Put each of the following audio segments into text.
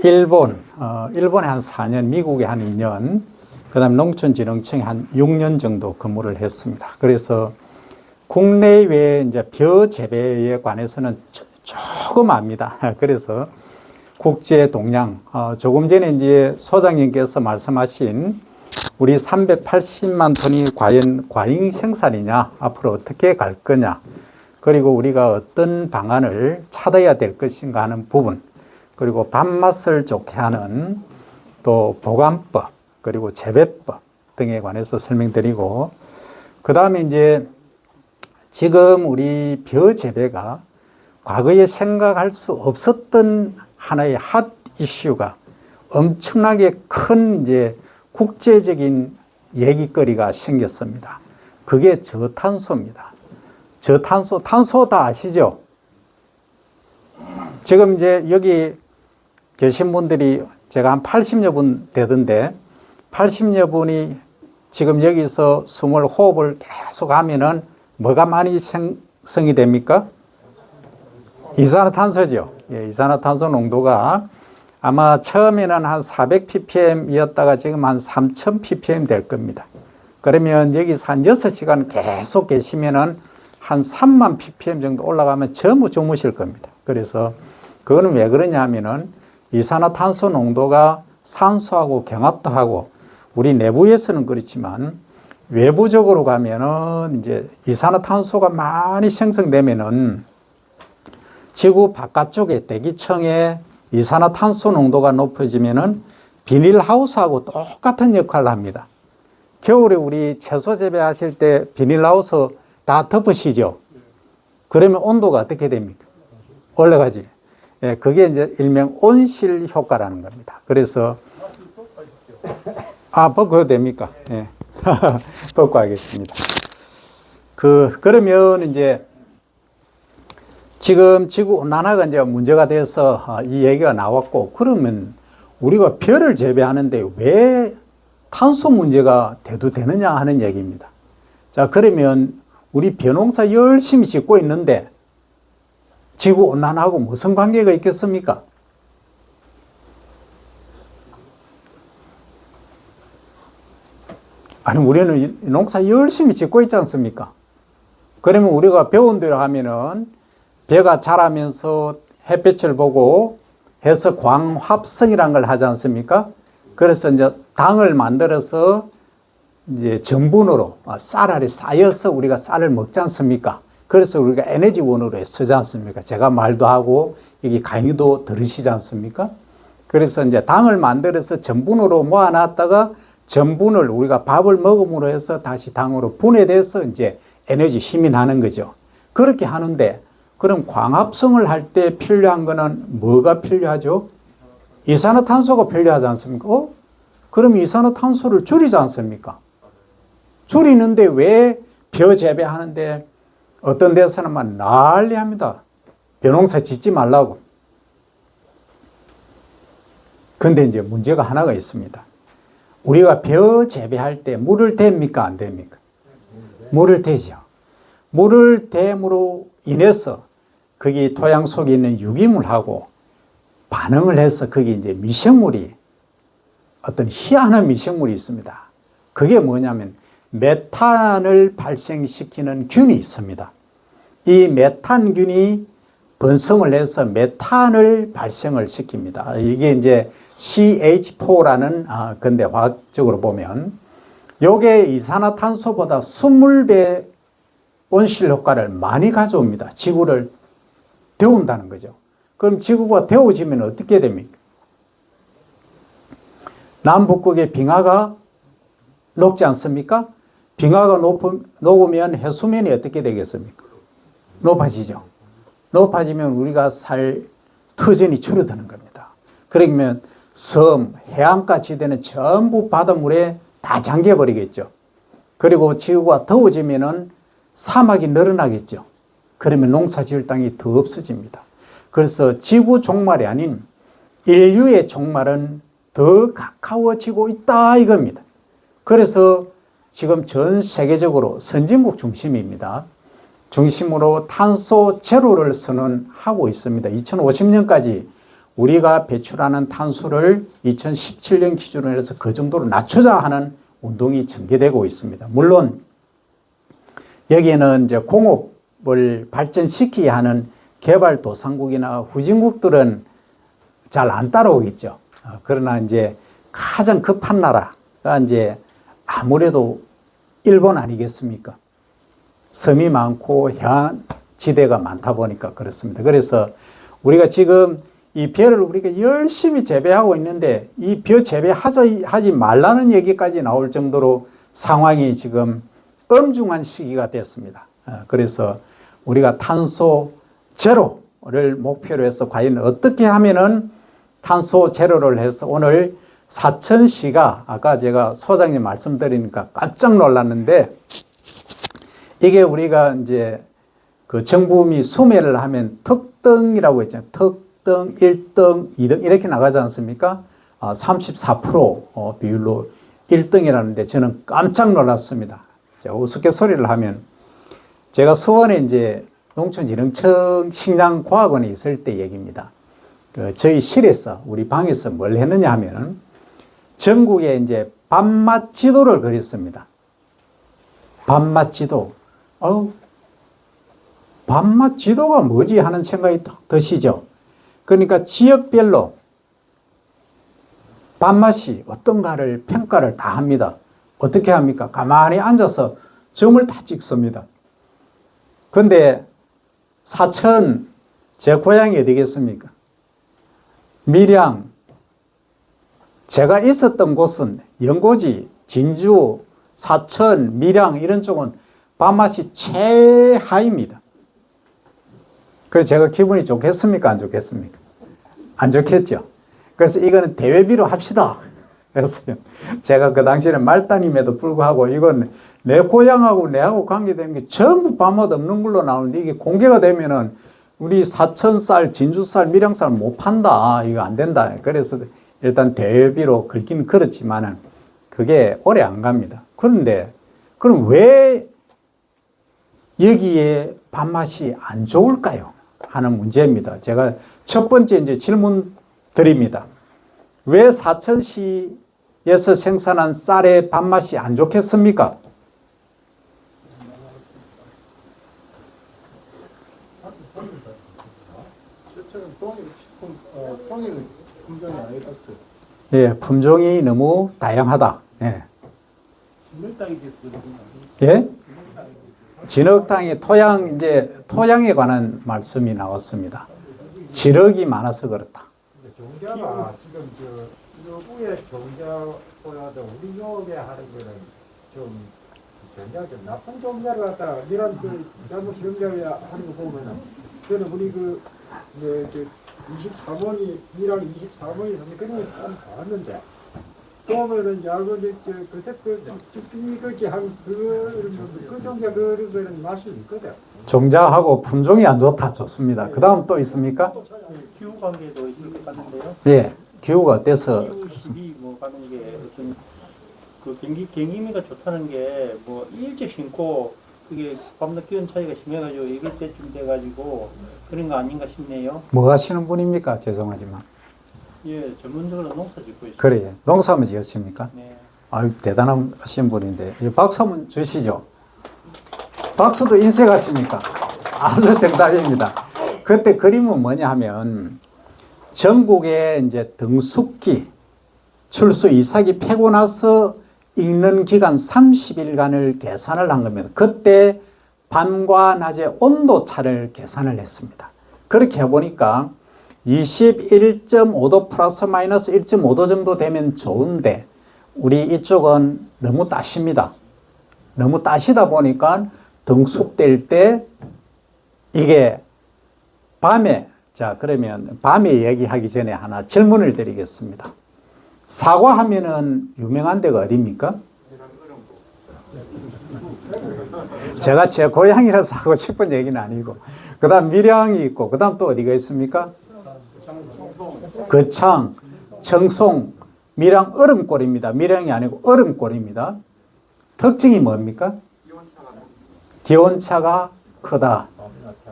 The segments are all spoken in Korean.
일본에 한 4년, 미국에 한 2년, 그 다음에 농촌진흥청에 한 6년 정도 근무를 했습니다. 그래서 국내외 이제 벼 재배에 관해서는 조금 압니다. 그래서 국제 동향, 조금 전에 이제 소장님께서 말씀하신 우리 380만 톤이 과연 과잉 생산이냐, 앞으로 어떻게 갈 거냐, 그리고 우리가 어떤 방안을 찾아야 될 것인가 하는 부분, 그리고 밥맛을 좋게 하는 또 보관법, 그리고 재배법 등에 관해서 설명드리고, 그 다음에 이제 지금 우리 벼 재배가 과거에 생각할 수 없었던 하나의 핫 이슈가 엄청나게 큰 이제 국제적인 얘기거리가 생겼습니다. 그게 저탄소입니다. 저탄소, 탄소 다 아시죠? 지금 이제 여기 계신 분들이 제가 한 80여 분 되던데 80여 분이 지금 여기서 숨을 호흡을 계속 하면은 뭐가 많이 생성이 됩니까? 이산화탄소죠. 예, 이산화탄소 농도가 아마 처음에는 한 400ppm 이었다가 지금 한 3000ppm 될 겁니다. 그러면 여기서 한 6시간 계속 계시면은 한 3만 ppm 정도 올라가면 전부 주무실 겁니다. 그래서 그거는 왜 그러냐 하면은 이산화탄소 농도가 산소하고 경합도 하고 우리 내부에서는 그렇지만 외부적으로 가면은 이제 이산화탄소가 많이 생성되면은 지구 바깥쪽에 대기층에 이산화탄소 농도가 높아지면은 비닐하우스하고 똑같은 역할을 합니다. 겨울에 우리 채소 재배하실 때 비닐하우스 다 덮으시죠? 그러면 온도가 어떻게 됩니까? 올라가지. 예, 그게 이제 일명 온실 효과라는 겁니다. 그래서, 벗고 됩니까? 예. 벗고 하겠습니다. 그러면 이제 지금 지구온난화가 이제 문제가 돼서 이 얘기가 나왔고, 그러면 우리가 벼를 재배하는데 왜 탄소 문제가 대두되느냐 하는 얘기입니다. 자, 그러면 우리 벼농사 열심히 짓고 있는데 지구온난화하고 무슨 관계가 있겠습니까? 아니, 우리는 농사 열심히 짓고 있지 않습니까? 그러면 우리가 배운 대로 하면은 벼가 자라면서 햇빛을 보고 해서 광합성이라는 걸 하지 않습니까? 그래서 이제 당을 만들어서 이제 전분으로 쌀알이 쌓여서 우리가 쌀을 먹지 않습니까? 그래서 우리가 에너지원으로 쓰지 않습니까? 제가 말도 하고 여기 강의도 들으시지 않습니까? 그래서 이제 당을 만들어서 전분으로 모아놨다가 전분을 우리가 밥을 먹음으로 해서 다시 당으로 분해돼서 이제 에너지 힘이 나는 거죠. 그렇게 하는데 그럼 광합성을 할 때 필요한 거는 뭐가 필요하죠? 이산화탄소가 필요하지 않습니까? 그럼 이산화탄소를 줄이지 않습니까? 줄이는데 왜 벼 재배하는데 어떤 데서는 막 난리합니다. 벼농사 짓지 말라고. 그런데 이제 문제가 하나가 있습니다. 우리가 벼 재배할 때 물을 댑니까? 안 됩니까? 물을 대죠. 물을 댐으로 인해서 거기 토양 속에 있는 유기물하고 반응을 해서 거기 이제 미생물이 어떤 희한한 미생물이 있습니다. 그게 뭐냐면 메탄을 발생시키는 균이 있습니다. 이 메탄균이 번성을 해서 메탄을 발생을 시킵니다. 이게 이제 CH4라는 근데 화학적으로 보면 요게 이산화탄소보다 20배 온실 효과를 많이 가져옵니다. 지구를 데운다는 거죠. 그럼 지구가 데워지면 어떻게 됩니까? 남북극의 빙하가 녹지 않습니까? 빙하가 녹으면 해수면이 어떻게 되겠습니까? 높아지죠. 높아지면 우리가 살 터전이 줄어드는 겁니다. 그러면 섬, 해안가 지대는 전부 바닷물에 다 잠겨버리겠죠. 그리고 지구가 더워지면은 사막이 늘어나겠죠. 그러면 농사 지을 땅이 더 없어집니다. 그래서 지구 종말이 아닌 인류의 종말은 더 가까워지고 있다 이겁니다. 그래서 지금 전 세계적으로 선진국 중심입니다. 중심으로 탄소 제로를 선언하고 있습니다. 2050년까지 우리가 배출하는 탄소를 2017년 기준으로 해서 그 정도로 낮추자 하는 운동이 전개되고 있습니다. 물론 여기에는 이제 공업을 발전시키야 하는 개발도상국이나 후진국들은 잘 안 따라오겠죠. 그러나 이제 가장 급한 나라가 이제 아무래도 일본 아니겠습니까? 섬이 많고 해안지대가 많다 보니까 그렇습니다. 그래서 우리가 지금 이 벼를 우리가 열심히 재배하고 있는데 이 벼 재배하지 말라는 얘기까지 나올 정도로 상황이 지금 엄중한 시기가 됐습니다. 그래서 우리가 탄소 제로를 목표로 해서 과연 어떻게 하면은 탄소 제로를 해서 오늘 사천시가 아까 제가 소장님 말씀드리니까 깜짝 놀랐는데 이게 우리가 이제 그 정부미 수매를 하면 특등이라고 했잖아요. 특등, 1등, 2등 이렇게 나가지 않습니까? 34% 비율로 1등이라는데 저는 깜짝 놀랐습니다. 제가 우스갯소리를 하면 제가 수원에 이제 농촌진흥청 식량과학원에 있을 때 얘기입니다. 저희 실에서 우리 방에서 뭘 했느냐 하면 전국에 이제 밥맛 지도를 그렸습니다. 밥맛 지도. 밥맛 지도가 뭐지 하는 생각이 딱 드시죠. 그러니까 지역별로 밥맛이 어떤가를 평가를 다 합니다. 어떻게 합니까? 가만히 앉아서 점을 다 찍습니다. 그런데 사천, 제 고향이 어디겠습니까? 밀양, 제가 있었던 곳은 연고지, 진주, 사천, 밀양 이런 쪽은 밥맛이 최하입니다. 그래서 제가 기분이 좋겠습니까? 안 좋겠습니까? 안 좋겠죠. 그래서 이거는 대외비로 합시다. 그랬어요. 제가 그 당시에는 말단임에도 불구하고 이건 내 고향하고 내하고 관계되는 게 전부 밥맛 없는 걸로 나오는데 이게 공개가 되면은 우리 사천쌀, 진주쌀, 밀양쌀 못 판다. 이거 안 된다. 그래서 일단 대외비로 긁기는 그렇지만은 그게 오래 안 갑니다. 그런데 그럼 왜 여기에 밥맛이 안 좋을까요? 하는 문제입니다. 제가 첫 번째 이제 질문 드립니다. 왜 사천시에서 생산한 쌀의 밥맛이 안 좋겠습니까? 예, 품종이 너무 다양하다. 예. 예? 진흙탕이 토양에 관한 말씀이 나왔습니다. 지력이 많아서 그렇다. 종자가 지금 여부의 종자보다도 우리 농업에 하는 거는 좀 종자가 좀 나쁜 종자를 갖다가 이런 잘못 종자에 하는 거 보면은 저는 우리 23원이 이랑 23원이 그런 거 참 좋았는데 보면은 야구 그새 쭈꾸미같이 한그 종자 그런 맛이 있거든. 종자하고 품종이 안 좋다 좋습니다. 그 다음 또 있습니까? 기후 관계도 이렇게 봤는데요. 예, 기후가 어때서? 기후 12 가는 게 어떤 그 경기미가 좋다는 게 뭐 일찍 심고 그게 밤낮 기온 차이가 심해가지고 이럴 때쯤 돼가지고 그런 거 아닌가 싶네요. 뭐 하시는 분입니까? 죄송하지만. 예, 전문적으로 농사 짓고 있어요. 그래요. 농사만 지으십니까? 네. 아유, 대단하신 분인데. 박수 한번 주시죠. 박수도 인색하십니까? 아주 정답입니다. 그때 그림은 뭐냐 하면 전국에 이제 등숙기, 출수 이삭이 패고 나서 읽는 기간 30일간을 계산을 한 겁니다. 그때 밤과 낮의 온도차를 계산을 했습니다. 그렇게 해보니까 21.5도 플러스 마이너스 1.5도 정도 되면 좋은데 우리 이쪽은 너무 따십니다. 너무 따시다 보니까 등숙될 때 이게 밤에, 자 그러면 밤에 얘기하기 전에 하나 질문을 드리겠습니다. 사과 하면은 유명한 데가 어디입니까? 제가 제 고향이라서 하고 싶은 얘기는 아니고 그 다음 밀양이 있고 그 다음 또 어디가 있습니까? 거창, 청송, 밀양 얼음골입니다. 밀양이 아니고 얼음골입니다. 특징이 뭡니까? 기온차가 크다.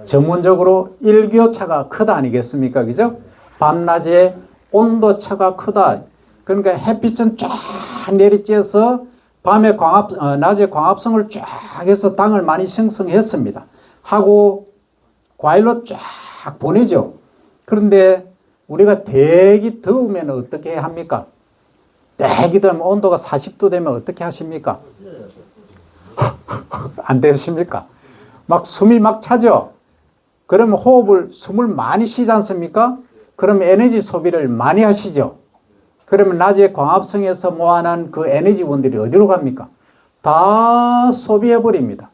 전문적으로 일교차가 크다 아니겠습니까? 그죠? 밤낮에 온도차가 크다. 그러니까 햇빛은 쫙 내리쬐서 밤에 낮에 광합성을 쫙 해서 당을 많이 생성했습니다. 하고 과일로 쫙 보내죠. 그런데 우리가 대기 더우면 어떻게 합니까? 대기 더우면 온도가 40도 되면 어떻게 하십니까? 안 되십니까? 막 숨이 막 차죠? 그러면 숨을 많이 쉬지 않습니까? 그러면 에너지 소비를 많이 하시죠? 그러면 낮에 광합성에서 모아놓은 그 에너지원들이 어디로 갑니까? 다 소비해버립니다.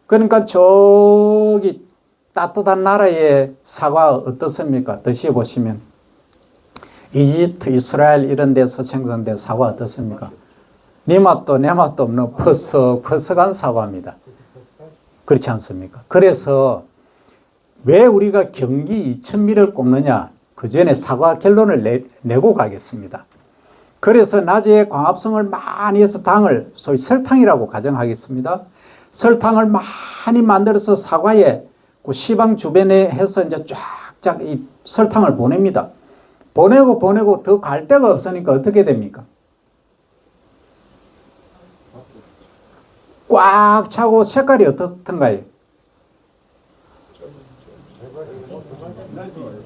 그러니까 저기 따뜻한 나라의 사과 어떻습니까? 드셔보시면. 이집트, 이스라엘 이런 데서 생산된 사과 어떻습니까? 네 맛도 내 맛도 없는 퍼석퍼석한 사과입니다. 그렇지 않습니까? 그래서 왜 우리가 경기 2000미를 꼽느냐? 그 전에 사과 결론을 내고 가겠습니다. 그래서 낮에 광합성을 많이 해서 당을 소위 설탕이라고 가정하겠습니다. 설탕을 많이 만들어서 사과에 그 시방 주변에 해서 이제 쫙쫙 이 설탕을 보냅니다. 보내고 더 갈 데가 없으니까 어떻게 됩니까? 꽉 차고 색깔이 어떻던가요?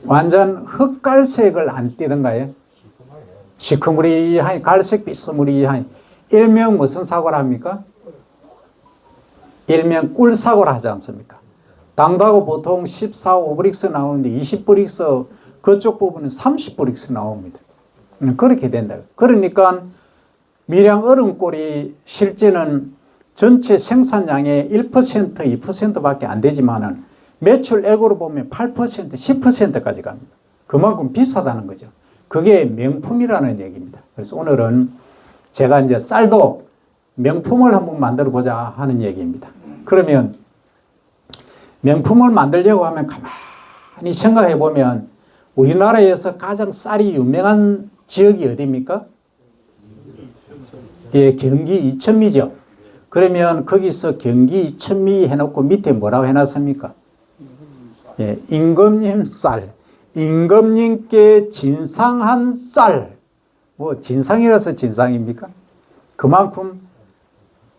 완전 흑갈색을 안 띠던가요? 시커무리하니 갈색 비스무리하니 일명 무슨 사고를 합니까? 일명 꿀사고를 하지 않습니까? 당도하고 보통 14, 5브릭스 나오는데 20브릭스 그쪽 부분은 30브릭스 나옵니다. 그렇게 된다. 그러니까 밀양 얼음꿀이 실제는 전체 생산량의 1%, 2%밖에 안 되지만은 매출액으로 보면 8%, 10%까지 갑니다. 그만큼 비싸다는 거죠. 그게 명품이라는 얘기입니다. 그래서 오늘은 제가 이제 쌀도 명품을 한번 만들어 보자 하는 얘기입니다. 그러면 명품을 만들려고 하면 가만히 생각해 보면 우리나라에서 가장 쌀이 유명한 지역이 어디입니까? 예, 경기 이천미죠. 그러면 거기서 경기 이천미 해놓고 밑에 뭐라고 해놨습니까? 예, 임금님 쌀. 임금님께 진상한 쌀. 뭐 진상이라서 진상입니까? 그만큼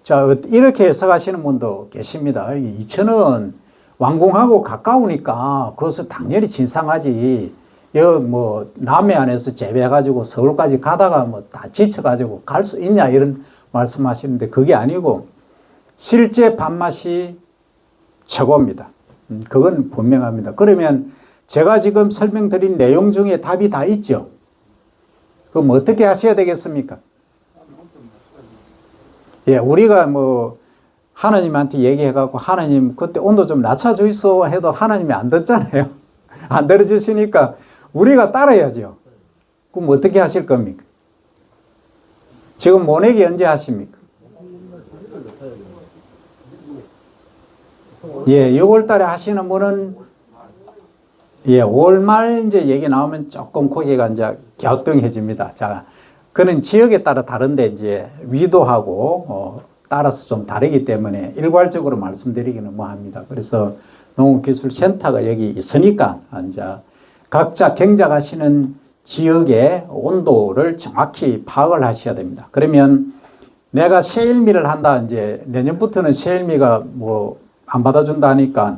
자 이렇게 해석하시는 분도 계십니다. 이천은 왕궁하고 가까우니까 그것은 당연히 진상하지. 여기 뭐 남해안에서 재배해가지고 서울까지 가다가 뭐 다 지쳐가지고 갈 수 있냐 이런 말씀하시는데 그게 아니고 실제 밥맛이 최고입니다. 그건 분명합니다. 그러면 제가 지금 설명드린 내용 중에 답이 다 있죠. 그럼 어떻게 하셔야 되겠습니까? 예, 우리가 뭐 하나님한테 얘기해갖고 하나님 그때 온도 좀 낮춰주이소 해도 하나님이 안 듣잖아요. 안 들어주시니까 우리가 따라야죠. 그럼 어떻게 하실 겁니까? 지금 모내기 언제 하십니까? 예, 6월 달에 하시는 분은 예, 5월 말 이제 얘기 나오면 조금 고개가 이제 갸우뚱해집니다. 자, 그는 지역에 따라 다른데 이제 위도하고 따라서 좀 다르기 때문에 일괄적으로 말씀드리기는 뭐합니다. 그래서 농업기술센터가 여기 있으니까 이제 각자 경작하시는 지역의 온도를 정확히 파악을 하셔야 됩니다. 그러면 내가 셰일미를 한다 이제 내년부터는 셰일미가 뭐 안 받아준다 하니까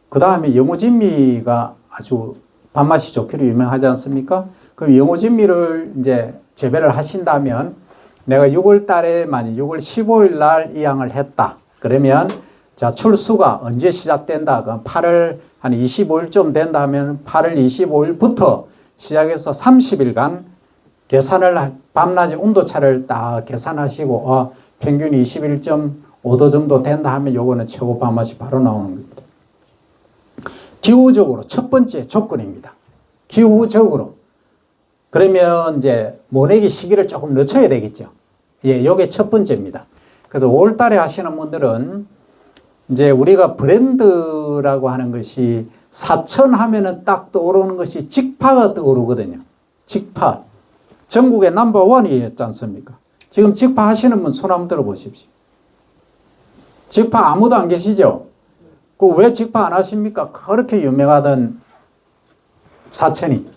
그 다음에 영호진미가 아주 밥맛이 좋기로 유명하지 않습니까? 그럼 영호진미를 이제 재배를 하신다면 내가 6월 달에 만약 6월 15일 날 이양을 했다. 그러면 자 출수가 언제 시작된다? 그럼 8월 한 25일쯤 된다 하면 8월 25일부터 시작해서 30일간 계산을 밤낮의 온도차를 딱 계산하시고 평균 21.5도 정도 된다 하면 요거는 최고 밥맛이 바로 나오는 겁니다. 기후적으로 첫 번째 조건입니다. 기후적으로. 그러면 이제 모내기 시기를 조금 늦춰야 되겠죠. 예, 요게 첫 번째입니다. 그래서 5월 달에 하시는 분들은 이제 우리가 브랜드라고 하는 것이 사천 하면은 딱 떠오르는 것이 직파가 떠오르거든요. 직파. 전국의 넘버원이었지 않습니까? 지금 직파 하시는 분 손 한번 들어보십시오. 직파 아무도 안 계시죠? 그 왜 직파 안 하십니까? 그렇게 유명하던 사천이.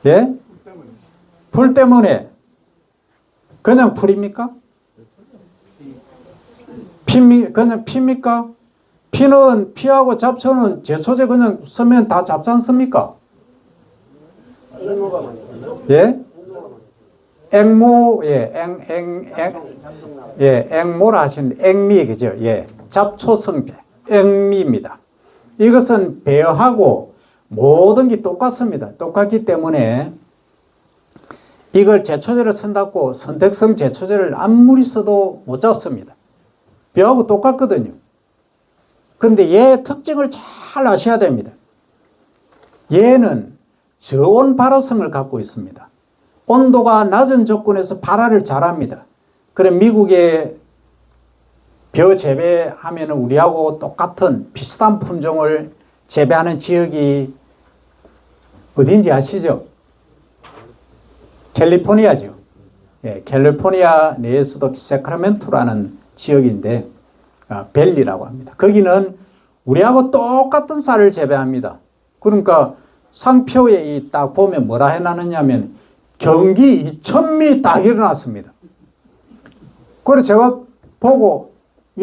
예? 풀 때문에. 그냥 풀입니까? 그냥 피입니까? 피는, 피하고 잡초는 제초제 그냥 쓰면 다 잡지 않습니까? 예? 앵모, 예, 예, 앵모라 하시는 앵미, 그죠? 예, 잡초성배, 앵미입니다. 이것은 배어하고 모든 게 똑같습니다. 똑같기 때문에 이걸 제초제를 쓴다고 선택성 제초제를 아무리 써도 못 잡습니다. 벼하고 똑같거든요. 그런데 얘 특징을 잘 아셔야 됩니다. 얘는 저온 발화성을 갖고 있습니다. 온도가 낮은 조건에서 발화를 잘합니다. 그래 미국의 벼 재배하면 우리하고 똑같은 비슷한 품종을 재배하는 지역이 어딘지 아시죠? 캘리포니아죠. 예, 캘리포니아 내에서도 세크라멘토라는 지역인데 벨리라고 합니다. 거기는 우리하고 똑같은 쌀을 재배합니다. 그러니까 상표에 이 딱 보면 뭐라 해놨느냐면 경기 2000미 딱 일어났습니다. 그래서 제가 보고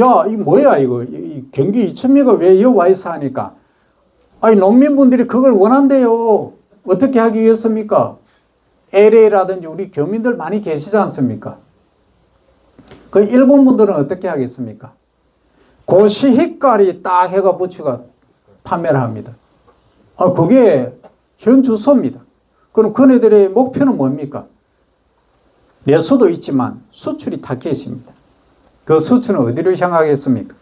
야, 이 뭐야 이거 이 경기 2000미가 왜 여기 와 있어 하니까 아니 농민분들이 그걸 원한대요. 어떻게 하기 위해서입니까? LA라든지 우리 교민들 많이 계시지 않습니까? 그 일본 분들은 어떻게 하겠습니까? 고시희깔이 딱 해가 붙이가 판매를 합니다. 그게 현 주소입니다. 그럼 그네들의 목표는 뭡니까? 내수도 있지만 수출이 타켓입니다. 그 수출은 어디로 향하겠습니까?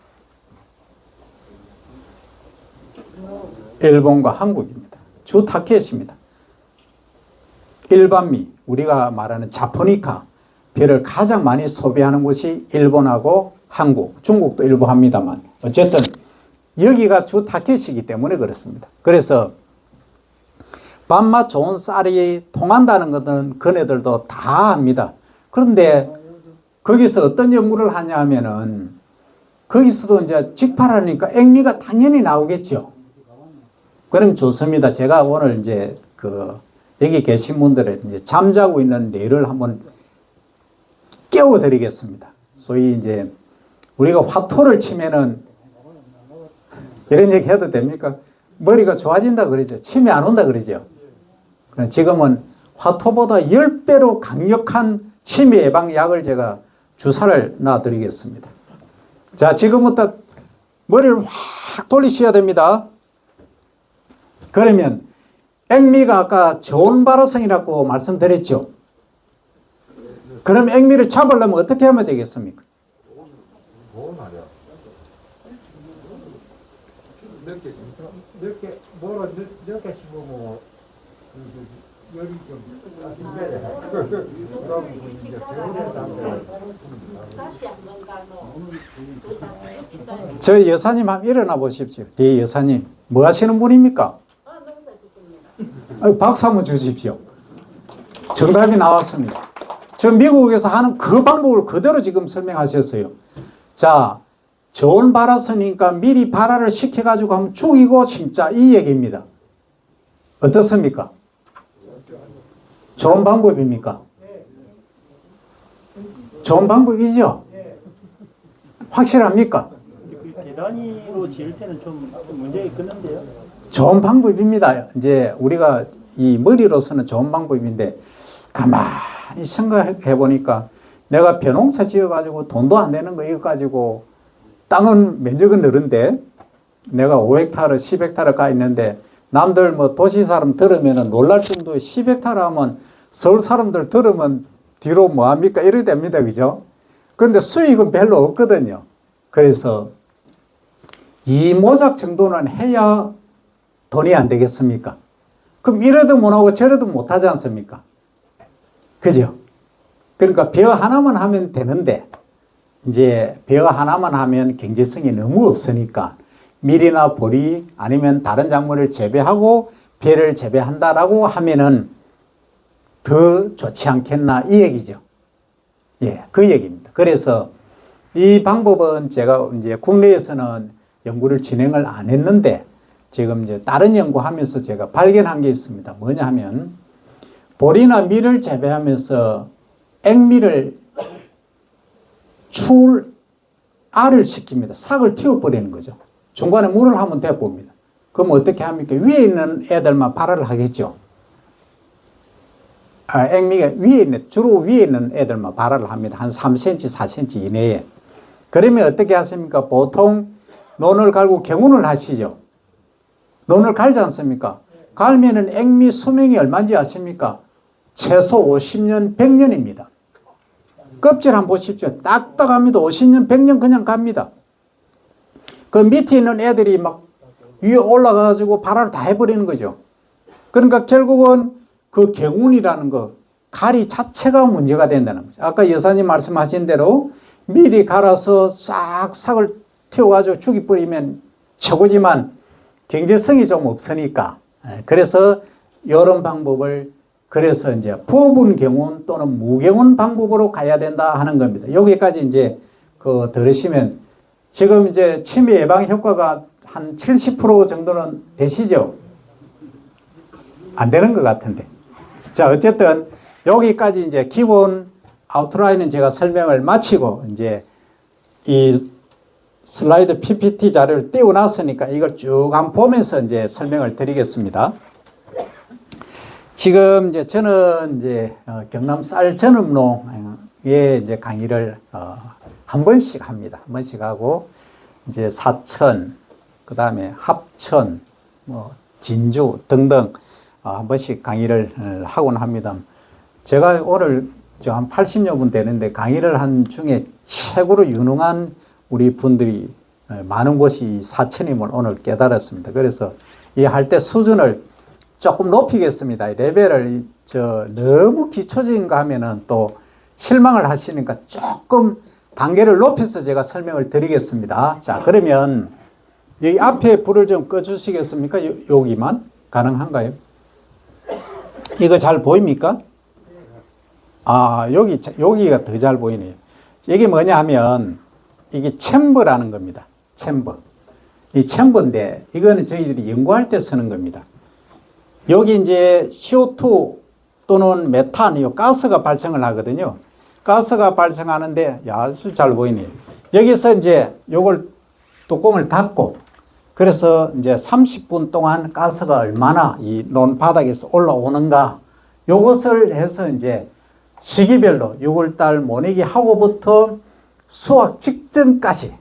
일본과 한국입니다. 주 타켓입니다. 일반미, 우리가 말하는 자포니카, 벼를 가장 많이 소비하는 곳이 일본하고 한국, 중국도 일부 합니다만 어쨌든 여기가 주 타켓이기 때문에 그렇습니다. 그래서 밥맛 좋은 쌀이 통한다는 것은 그네들도 다 합니다. 그런데 거기서 어떤 연구를 하냐 하면은 거기서도 이제 직파라니까 액미가 당연히 나오겠죠. 그럼 좋습니다. 제가 오늘 이제 여기 계신 분들의 이제 잠자고 있는 뇌를 한번 깨워드리겠습니다. 소위 이제 우리가 화토를 치면은 이런 얘기 해도 됩니까? 머리가 좋아진다 그러죠. 침이 안 온다 그러죠. 지금은 화토보다 10배로 강력한 치매 예방약을 제가 주사를 놔드리겠습니다. 자, 지금부터 머리를 확 돌리셔야 됩니다. 그러면 액미가 아까 저온 발화성이라고 말씀드렸죠. 그럼 액미를 잡으려면 어떻게 하면 되겠습니까? 몇개 씹으면 열이 좀 따신게 그럼 이제 저 여사님 한번 일어나 보십시오. 이 여사님 뭐 하시는 분입니까? 박수 한번 주십시오. 정답이 나왔습니다. 저 미국에서 하는 그 방법을 그대로 지금 설명하셨어요. 자, 저온 발화성이니까 미리 발화를 시켜가지고 하면 죽이고 심자 이 얘기입니다. 어떻습니까? 좋은 방법입니까? 좋은 방법이죠? 확실합니까? 계단위로 지을 때는 좀 문제가 있겠는데요. 좋은 방법입니다. 이제 우리가 이 머리로서는 좋은 방법인데 가만히 생각해 보니까 내가 벼농사 지어가지고 돈도 안 되는 거 이거 가지고 땅은 면적은 늘은데 내가 5헥타르, 10헥타르 가 있는데 남들 뭐 도시 사람 들으면 놀랄 정도의 10헥타르 하면 서울 사람들 들으면 뒤로 뭐합니까? 이래 됩니다. 그죠? 그런데 수익은 별로 없거든요. 그래서 이 모작 정도는 해야 돈이 안 되겠습니까? 그럼 이래도 못하고 저래도 못하지 않습니까? 그죠? 그러니까 벼 하나만 하면 되는데 이제 벼 하나만 하면 경제성이 너무 없으니까 밀이나 보리 아니면 다른 작물을 재배하고 벼를 재배한다라고 하면은 더 좋지 않겠나 이 얘기죠. 예, 그 얘기입니다. 그래서 이 방법은 제가 이제 국내에서는 연구를 진행을 안 했는데 지금 이제 다른 연구하면서 제가 발견한 게 있습니다. 뭐냐 하면 보리나 밀을 재배하면서 액밀을 출알을 시킵니다. 삭을 틔워버리는 거죠. 중간에 물을 한번 대봅니다. 그럼 어떻게 합니까? 위에 있는 애들만 발화를 하겠죠. 액미가 위에 있는, 주로 위에 있는 애들만 발화를 합니다. 한 3cm, 4cm 이내에. 그러면 어떻게 하십니까? 보통 논을 갈고 경운을 하시죠. 논을 갈지 않습니까? 갈면은 액미 수명이 얼마인지 아십니까? 최소 50년, 100년입니다. 껍질 한번 보십시오. 딱딱합니다. 50년, 100년 그냥 갑니다. 그 밑에 있는 애들이 막 위에 올라가가지고 발화를 다 해버리는 거죠. 그러니까 결국은 그 경운이라는 거, 가리 자체가 문제가 된다는 거죠. 아까 여사님 말씀하신 대로 미리 갈아서 싹싹을 튀어가지고 죽이버리면 최고지만 경제성이 좀 없으니까. 그래서 이런 방법을 그래서 이제 부분 경운 또는 무경운 방법으로 가야 된다 하는 겁니다. 여기까지 이제 그 들으시면 지금 이제 치매 예방 효과가 한 70% 정도는 되시죠? 안 되는 것 같은데. 자, 어쨌든 여기까지 이제 기본 아웃라인은 제가 설명을 마치고 이제 이 슬라이드 PPT 자료를 띄워놨으니까 이걸 쭉 한번 보면서 이제 설명을 드리겠습니다. 지금 이제 저는 이제 경남 쌀 전업농에 이제 강의를 한 번씩 합니다. 한 번씩 하고 이제 사천, 그 다음에 합천, 뭐 진주 등등 한 번씩 강의를 하곤 합니다. 제가 오늘 한 80여 분 되는데 강의를 한 중에 최고로 유능한 우리 분들이 많은 곳이 사천임을 오늘 깨달았습니다. 그래서 이 할 때 수준을 조금 높이겠습니다. 레벨을 너무 기초적인 거 하면은 또 실망을 하시니까 조금 단계를 높여서 제가 설명을 드리겠습니다. 자, 그러면 여기 앞에 불을 좀 꺼주시겠습니까? 여기만 가능한가요? 이거 잘 보입니까? 아, 여기가 더 잘 보이네요. 이게 뭐냐 하면 이게 챔버라는 겁니다. 챔버. 이 챔버인데 이거는 저희들이 연구할 때 쓰는 겁니다. 여기 이제 CO2 또는 메탄, 이 가스가 발생을 하거든요. 가스가 발생하는데 아주 잘 보이네요. 여기서 이제 요걸 뚜껑을 닫고 그래서 이제 30분 동안 가스가 얼마나 이 논 바닥에서 올라오는가 요것을 해서 이제 시기별로 6월달 모내기 하고부터 수확 직전까지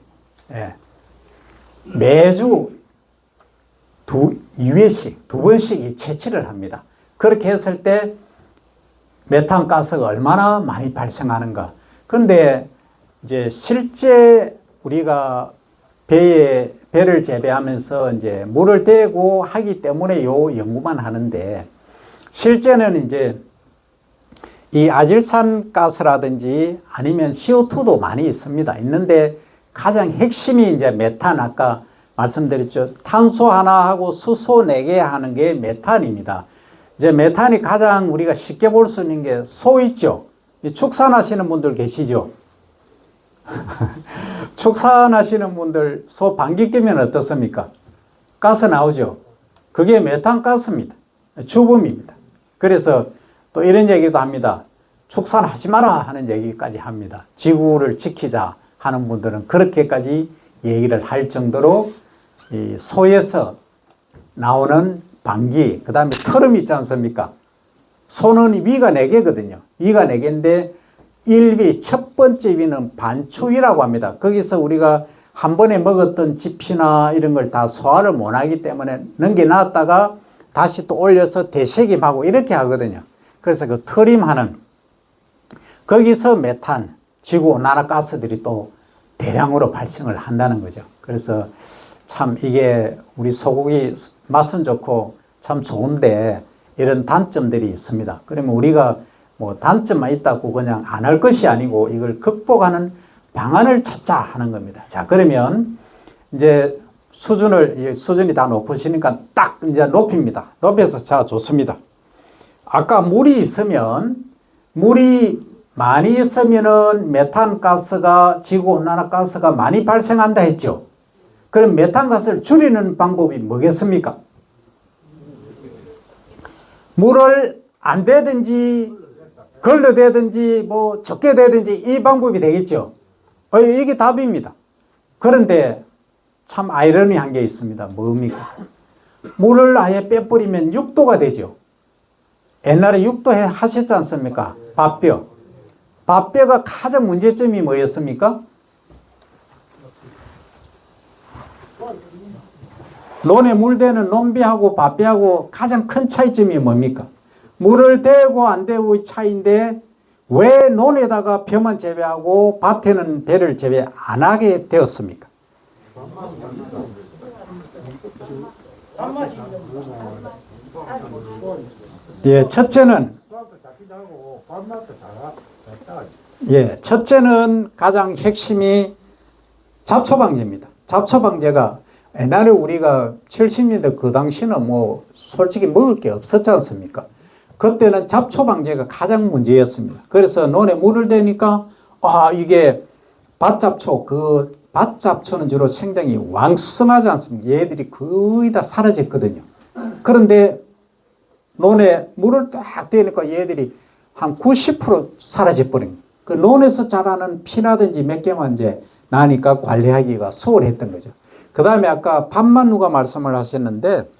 매주 2회씩, 2번씩 채취를 합니다. 그렇게 했을 때 메탄가스가 얼마나 많이 발생하는가. 그런데 이제 실제 우리가 배를 재배하면서 이제 물을 대고 하기 때문에 요 연구만 하는데 실제는 이제 이 아질산 가스라든지 아니면 CO2도 많이 있습니다. 있는데 가장 핵심이 이제 메탄, 아까 말씀드렸죠. 탄소 하나하고 수소 4개 하는 게 메탄입니다. 이제 메탄이 가장 우리가 쉽게 볼 수 있는 게 소 있죠. 축산하시는 분들 계시죠. 축산하시는 분들 소 방귀 뀌면 어떻습니까? 가스 나오죠. 그게 메탄 가스입니다. 주범입니다. 그래서 또 이런 얘기도 합니다. 축산하지 마라 하는 얘기까지 합니다. 지구를 지키자 하는 분들은 그렇게까지 얘기를 할 정도로 이 소에서 나오는 방귀, 그 다음에 털음 있지 않습니까? 소는 위가 4개거든요. 위가 4개인데 1위, 첫 번째 위는 반추위라고 합니다. 거기서 우리가 한 번에 먹었던 지피나 이런 걸 다 소화를 못하기 때문에 넘겨놨다가 다시 또 올려서 되새김하고 이렇게 하거든요. 그래서 그 트림하는 거기서 메탄, 지구온난화가스들이 또 대량으로 발생을 한다는 거죠. 그래서 참 이게 우리 소고기 맛은 좋고 참 좋은데 이런 단점들이 있습니다. 그러면 우리가 뭐 단점만 있다고 그냥 안 할 것이 아니고 이걸 극복하는 방안을 찾자 하는 겁니다. 자, 그러면 이제 수준이 다 높으시니까 딱 이제 높입니다. 높여서 자, 좋습니다. 아까 물이 많이 있으면은 메탄가스가, 지구온난화가스가 많이 발생한다 했죠. 그럼 메탄가스를 줄이는 방법이 뭐겠습니까? 물을 안 되든지 걸러대든지 뭐 적게 되든지 이 방법이 되겠죠. 이게 답입니다. 그런데 참 아이러니한 게 있습니다. 뭡니까? 물을 아예 빼버리면 6도가 되죠. 옛날에 6도 하셨지 않습니까? 밥뼈. 밥뼈가 가장 문제점이 뭐였습니까? 논에 물대는 논비하고 밥비하고 가장 큰 차이점이 뭡니까? 물을 대고 안 대고의 차이인데 왜 논에다가 벼만 재배하고 밭에는 배를 재배 안 하게 되었습니까? 예, 첫째는 첫째는 가장 핵심이 잡초방제입니다. 잡초방제가 옛날에 우리가 70년대 그 당시는 뭐 솔직히 먹을 게 없었지 않습니까? 그때는 잡초방제가 가장 문제였습니다. 그래서 논에 물을 대니까 이게 밭잡초, 그 밭잡초는 주로 생장이 왕성하지 않습니까? 얘들이 거의 다 사라졌거든요. 그런데 논에 물을 딱 대니까 얘들이 한 90% 사라져버린 거예요. 그 논에서 자라는 피라든지 몇 개만 이제 나니까 관리하기가 수월했던 거죠. 그 다음에 아까 밥맛 누가 말씀을 하셨는데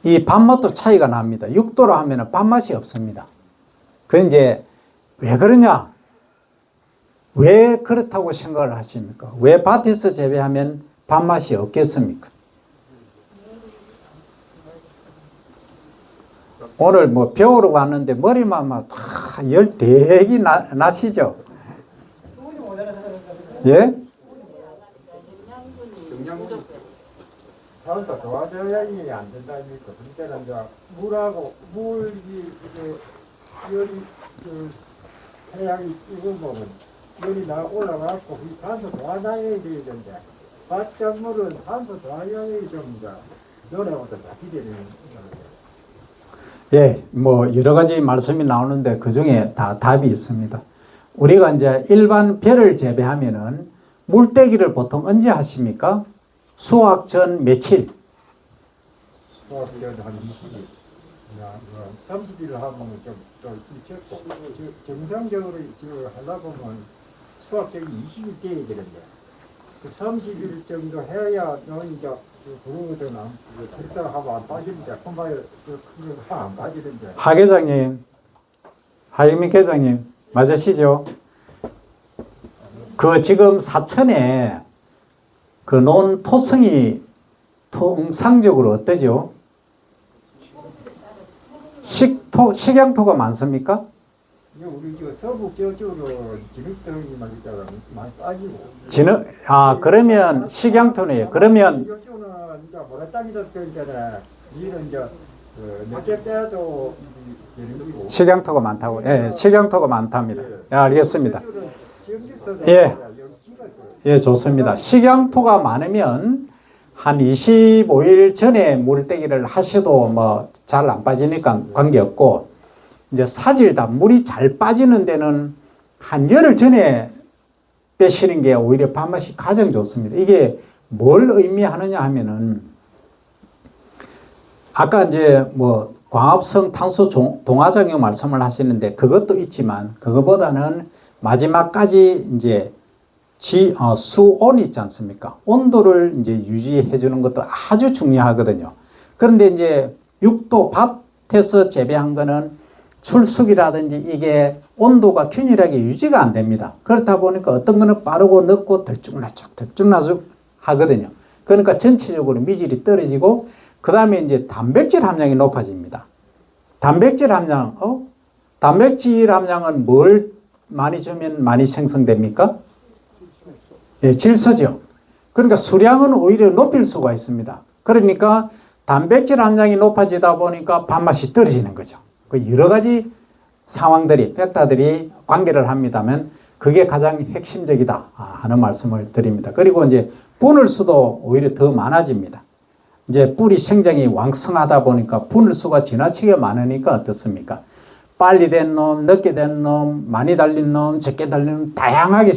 이 밥맛도 차이가 납니다. 6도로 하면 밥맛이 없습니다. 그 이제 왜 그러냐? 왜 그렇다고 생각을 하십니까? 왜 밭에서 재배하면 밥맛이 없겠습니까? 오늘 뭐 배우러 왔는데 머리만 막 열대기 나시죠? 예? 산소 도화저양이 안 된다니까. 그때는 이제 물하고 물이 이제 열이 태양이 찍으면 열이 올라가고 이 산소 도화저양이 되는데 밭작물은 산소 도화저양이 좀 이제 논에부터 잡히 되는 거예요. 예, 뭐 여러 가지 말씀이 나오는데 그 중에 다 답이 있습니다. 우리가 이제 일반 벼를 재배하면은 물떼기를 보통 언제 하십니까? 수확 전 며칠? 수확 전한 20일. 30일 하면 좀 일찍고 정상적으로 하려고 하면 수확적이 20일 돼야 되는데 그 30일 정도 해야 너 이제 그거거든 절대 하면 안 빠지는데 금방 안 빠지는데. 하 계장님, 하영민 계장님 맞으시죠? 그 지금 사천에 그 논 토성이 통상적으로 어떠죠? 식양토가 많습니까? 우리 저 서북 저쪽으로 진흙덩이만 있다가 많이 빠지고. 그러면 식양토네요. 그러면 요즘은 이제 모래땅이다 그러니까 이런 이제 몇개 빼도 되는 식양토가 많다고. 예, 식양토가 많답니다. 예, 알겠습니다. 예, 좋습니다. 식양토가 많으면 한 25일 전에 물떼기를 하셔도 뭐 잘 안 빠지니까 관계없고, 이제 사질다 물이 잘 빠지는 데는 한 열흘 전에 빼시는 게 오히려 밥맛이 가장 좋습니다. 이게 뭘 의미하느냐 하면은 아까 이제 뭐 광합성 탄소 동화작용 말씀을 하시는데 그것도 있지만 그거보다는 마지막까지 이제 수온 있지 않습니까? 온도를 이제 유지해 주는 것도 아주 중요하거든요. 그런데 이제 6도 밭에서 재배한 거는 출숙이라든지 이게 온도가 균일하게 유지가 안 됩니다. 그렇다 보니까 어떤 거는 빠르고 늦고 들쭉날쭉 하거든요. 그러니까 전체적으로 미질이 떨어지고 그 다음에 이제 단백질 함량이 높아집니다. 단백질 함량은 뭘 많이 주면 많이 생성됩니까? 예, 질소죠. 그러니까 수량은 오히려 높일 수가 있습니다. 그러니까 단백질 함량이 높아지다 보니까 밥맛이 떨어지는 거죠. 그 여러 가지 상황들이, 팩터들이 관계를 합니다만 그게 가장 핵심적이다 하는 말씀을 드립니다. 그리고 이제 분을 수도 오히려 더 많아집니다. 이제 뿌리 생장이 왕성하다 보니까 분을 수가 지나치게 많으니까 어떻습니까? 빨리 된 놈, 늦게 된 놈, 많이 달린 놈, 적게 달린 놈 다양하게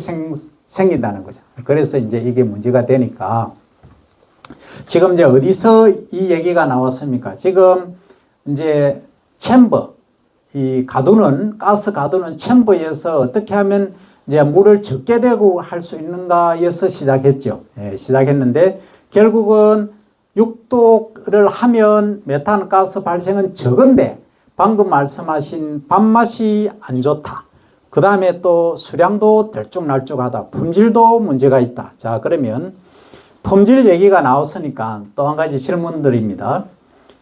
생긴다는 거죠. 그래서 이제 이게 문제가 되니까 지금 이제 어디서 이 얘기가 나왔습니까? 지금 이제 챔버, 이 가두는 가스 가두는 챔버에서 어떻게 하면 이제 물을 적게 대고 할 수 있는가에서 시작했죠. 예, 시작했는데 결국은 6도를 하면 메탄 가스 발생은 적은데 방금 말씀하신 밥맛이 안 좋다. 그 다음에 또 수량도 들쭉날쭉하다. 품질도 문제가 있다. 자, 그러면 품질 얘기가 나왔으니까 또 한 가지 질문드립니다.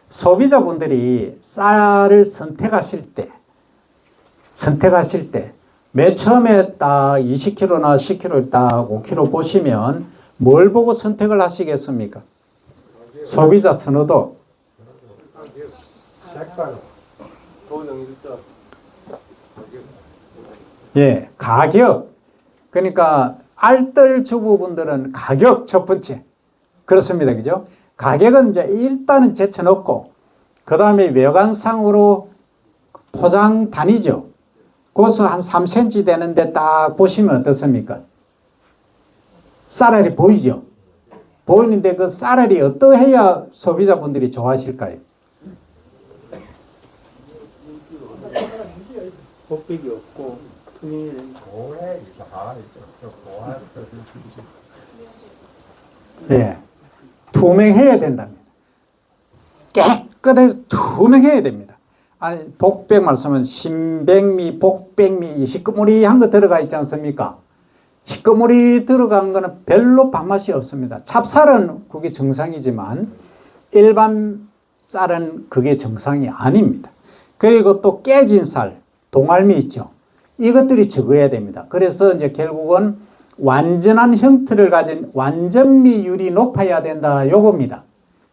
소비자분들이 쌀을 선택하실 때 맨 처음에 딱 20kg나 10kg 딱 5kg 보시면 뭘 보고 선택을 하시겠습니까? 소비자 선호도. 색깔. 예, 가격. 그러니까 알뜰 주부분들은 가격 첫 번째. 그렇습니다. 그죠? 가격은 이제 일단은 제쳐놓고, 그 다음에 외관상으로 포장 단위죠. 그것을 한 3cm 되는데 딱 보시면 어떻습니까? 쌀알이 보이죠? 보이는데 그 쌀알이 어떠해야 소비자분들이 좋아하실까요? 곱백이 없고 투명이 된다. 고해 다 고해. 예, 투명해야 된답니다. 깨끗해서 투명해야 됩니다. 아니, 복백 말씀은 신백미, 복백미, 희끄무리한 거 들어가 있지 않습니까? 희끄무리 들어간 거는 별로 밥맛이 없습니다. 찹쌀은 그게 정상이지만 일반 쌀은 그게 정상이 아닙니다. 그리고 또 깨진 쌀, 동알미 있죠. 이것들이 적어야 됩니다. 그래서 이제 결국은 완전한 형태를 가진 완전미율이 높아야 된다. 요겁니다.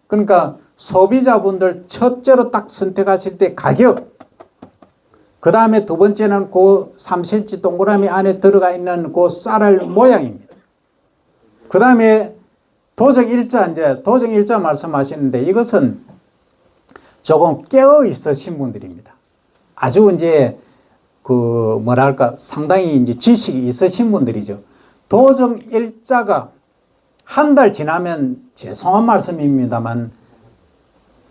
그러니까 소비자분들 첫째로 딱 선택하실 때 가격, 그 다음에 두 번째는 그 3cm 동그라미 안에 들어가 있는 그 쌀알 모양입니다. 그 다음에 도정일자 말씀하시는데 이것은 조금 깨어 있으신 분들입니다. 아주 이제 상당히 이제 지식이 있으신 분들이죠. 도정일자가 한 달 지나면 죄송한 말씀입니다만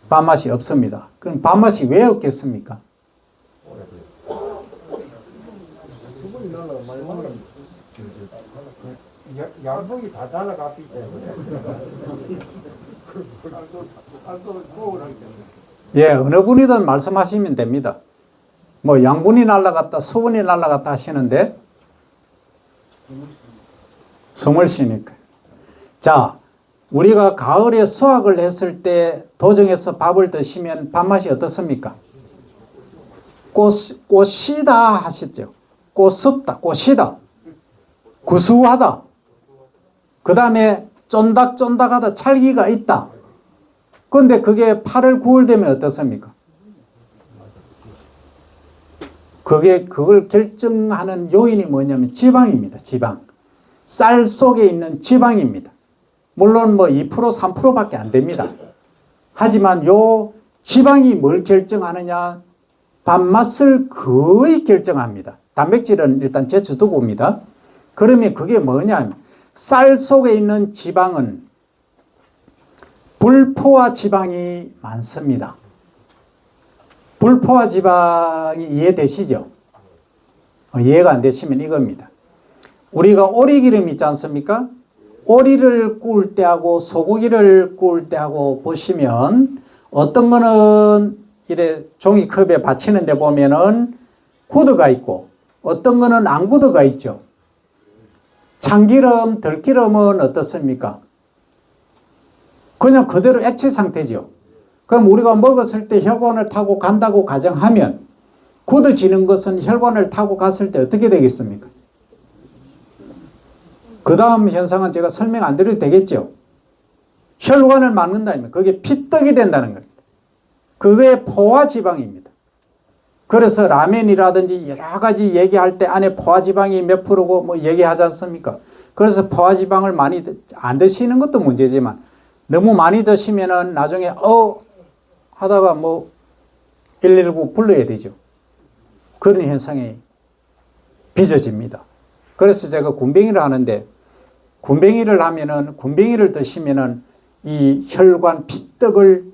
밥맛이 없습니다. 그럼 밥맛이 왜 없겠습니까? 양봉이 다 날아갔기 때문에. 예, 어느 분이든 말씀하시면 됩니다. 뭐 양분이 날아갔다, 수분이 날아갔다 하시는데 숨을 쉬니까. 자, 우리가 가을에 수확을 했을 때 도정에서 밥을 드시면 밥맛이 어떻습니까? 꽃이다 하셨죠. 꽃습다, 꽃이다, 구수하다. 그 다음에 쫀득쫀득하다, 찰기가 있다. 그런데 그게 8월, 9월 되면 어떻습니까? 그걸 결정하는 요인이 뭐냐면 지방입니다. 지방. 쌀 속에 있는 지방입니다. 물론 뭐 2%, 3%밖에 안 됩니다. 하지만 요 지방이 뭘 결정하느냐? 밥맛을 거의 결정합니다. 단백질은 일단 제쳐두고 옵니다. 그러면 그게 뭐냐면 쌀 속에 있는 지방은 불포화 지방이 많습니다. 불포화 지방이 이해되시죠? 이해가 안 되시면 이겁니다. 우리가 오리기름 있지 않습니까? 오리를 구울 때하고 소고기를 구울 때하고 보시면 어떤 거는 이래 종이컵에 받치는 데 보면은 구드가 있고 어떤 거는 안 구드가 있죠. 참기름, 들기름은 어떻습니까? 그냥 그대로 액체 상태죠. 그럼 우리가 먹었을 때 혈관을 타고 간다고 가정하면 굳어지는 것은 혈관을 타고 갔을 때 어떻게 되겠습니까? 그 다음 현상은 제가 설명 안 드려도 되겠죠. 혈관을 막는다면 그게 피떡이 된다는 겁니다. 그게 포화지방입니다. 그래서 라면이라든지 여러 가지 얘기할 때 안에 포화지방이 몇 프로고 뭐 얘기하지 않습니까? 그래서 포화지방을 많이 안 드시는 것도 문제지만 너무 많이 드시면은 나중에 하다가 뭐 119 불러야 되죠. 그런 현상이 빚어집니다. 그래서 제가 군뱅이를 하는데 군뱅이를 드시면은 이 혈관 피떡을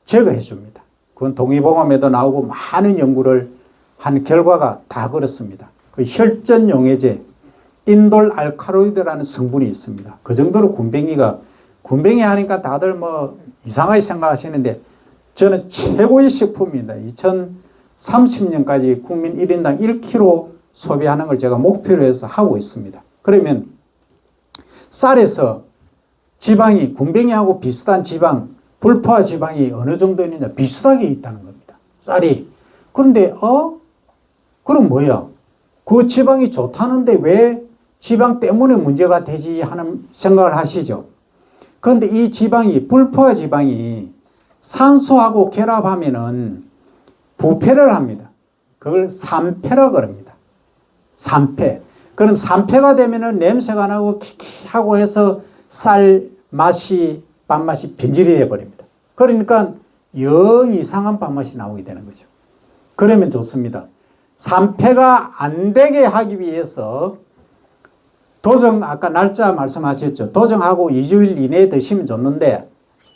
제거해 줍니다. 그건 동의보감에도 나오고 많은 연구를 한 결과가 다 그렇습니다. 그 혈전 용해제, 인돌 알카로이드라는 성분이 있습니다. 그 정도로 군뱅이 하니까 다들 뭐 이상하게 생각하시는데 저는 최고의 식품입니다. 2030년까지 국민 1인당 1kg 소비하는 걸 제가 목표로 해서 하고 있습니다. 그러면 쌀에서 지방이 군뱅이하고 비슷한 지방, 불포화 지방이 어느 정도 있느냐? 비슷하게 있다는 겁니다. 쌀이. 그런데 그럼 뭐야? 그 지방이 좋다는데 왜 지방 때문에 문제가 되지 하는 생각을 하시죠. 그런데 이 지방이, 불포화 지방이 산소하고 결합하면은 부패를 합니다. 그걸 산패라 그럽니다. 산패. 그럼 산패가 되면은 냄새가 나고 키키하고 해서 쌀 맛이, 밥맛이 변질이 되어버립니다. 그러니까 영 이상한 밥맛이 나오게 되는 거죠. 그러면 좋습니다. 산패가 안 되게 하기 위해서 도정, 아까 날짜 말씀하셨죠. 도정하고 2주일 이내에 드시면 좋는데,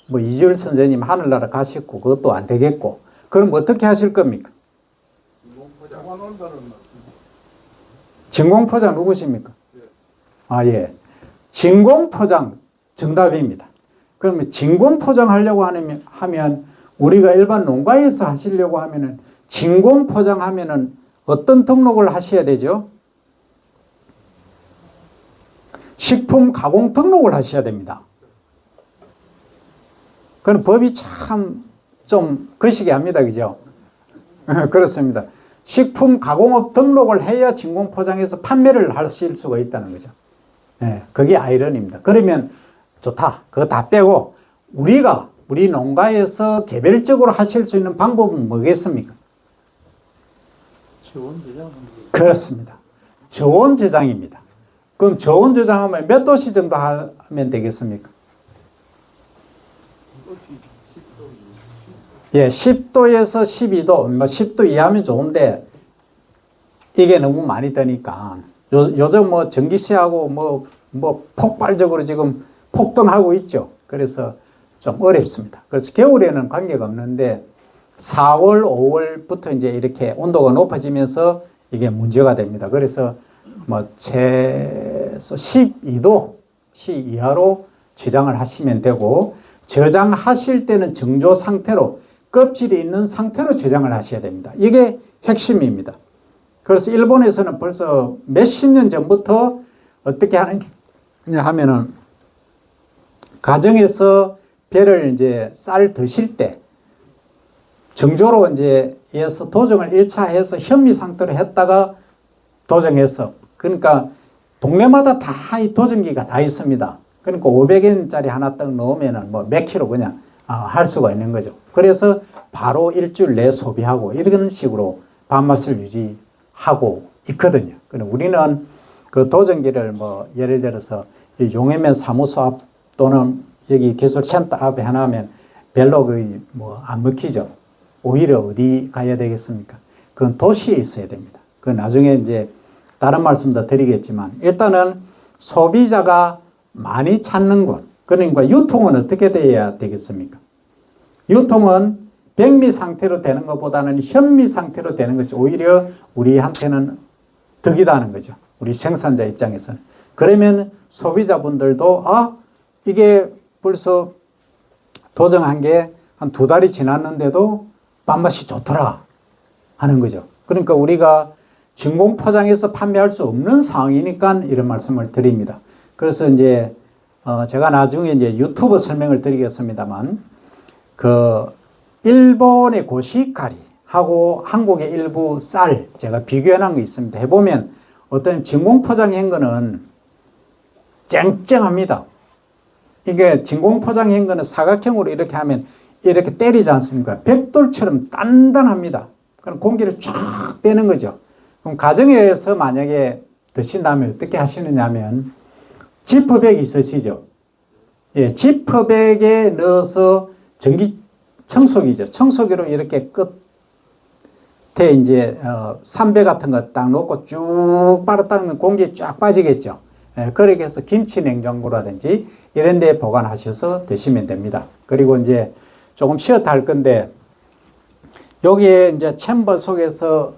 뭐 2주일 선생님 하늘나라 가셨고, 그것도 안 되겠고, 그럼 어떻게 하실 겁니까? 진공포장 누구십니까? 아, 예. 진공포장 정답입니다. 그러면 진공포장 하려고 하면, 우리가 일반 농가에서 하시려고 하면은, 진공포장 하면은 어떤 등록을 하셔야 되죠? 식품 가공 등록을 하셔야 됩니다. 그건 법이 참 좀 거시기 합니다. 그죠? 그렇습니다. 식품 가공업 등록을 해야 진공포장해서 판매를 하실 수가 있다는 거죠. 네, 그게 아이러니입니다. 그러면 좋다. 그거 다 빼고 우리 농가에서 개별적으로 하실 수 있는 방법은 뭐겠습니까? 저온 저장. 그렇습니다. 저온 저장입니다. 그럼 저온 저장하면 몇 도씨 정도 하면 되겠습니까? 예, 10도에서 12도, 뭐 10도 이하면 좋은데 이게 너무 많이 드니까 요즘 뭐 전기세하고 뭐 폭발적으로 지금 폭등하고 있죠. 그래서 좀 어렵습니다. 그래서 겨울에는 관계가 없는데 4월, 5월부터 이제 이렇게 온도가 높아지면서 이게 문제가 됩니다. 그래서 뭐 최소 12도 이하로 저장을 하시면 되고, 저장하실 때는 정조 상태로, 껍질이 있는 상태로 저장을 하셔야 됩니다. 이게 핵심입니다. 그래서 일본에서는 벌써 몇십 년 전부터 어떻게 하느냐 하면은, 가정에서 배를 이제 쌀 드실 때 정조로 이제 해서 도정을 1차 해서 현미 상태로 했다가 도정해서, 그러니까 동네마다 다 이 도정기가 다 있습니다. 그러니까 500엔짜리 하나 딱 넣으면은 뭐 몇 킬로 그냥 할 수가 있는 거죠. 그래서 바로 일주일 내 소비하고 이런 식으로 밥맛을 유지하고 있거든요. 그럼 우리는 그 도정기를 뭐 예를 들어서 용해면 사무소 앞 또는 여기 기술센터 앞에 하나면 별로 뭐 안 먹히죠. 오히려 어디 가야 되겠습니까? 그건 도시에 있어야 됩니다. 그 나중에 이제 다른 말씀도 드리겠지만, 일단은 소비자가 많이 찾는 곳, 그러니까 유통은 어떻게 돼야 되겠습니까? 유통은 백미 상태로 되는 것보다는 현미 상태로 되는 것이 오히려 우리한테는 득이다는 거죠. 우리 생산자 입장에서는. 그러면 소비자분들도 이게 벌써 도정한 게 한 2달이 지났는데도 밥맛이 좋더라 하는 거죠. 그러니까 우리가 진공포장해서 판매할 수 없는 상황이니까 이런 말씀을 드립니다. 그래서 이제 제가 나중에 이제 유튜브 설명을 드리겠습니다만, 그 일본의 고시카리하고 한국의 일부 쌀 제가 비교해 놓은 거 있습니다. 해보면 어떤 진공포장한 거는 쨍쨍합니다. 이게 진공포장한 거는 사각형으로 이렇게 하면 이렇게 때리지 않습니까? 벽돌처럼 단단합니다. 그럼 공기를 쫙 빼는 거죠. 그럼 가정에서 만약에 드신다면 어떻게 하시느냐 하면, 지퍼백이 있으시죠? 예, 지퍼백에 넣어서 전기 청소기죠. 청소기로 이렇게 끝에 이제 삼배 같은 거 딱 놓고 쭉 빨아 닦으면 공기 쫙 빠지겠죠. 예, 그렇게 해서 김치 냉장고라든지 이런 데 보관하셔서 드시면 됩니다. 그리고 이제 조금 쉬었다 할 건데, 여기에 이제 챔버 속에서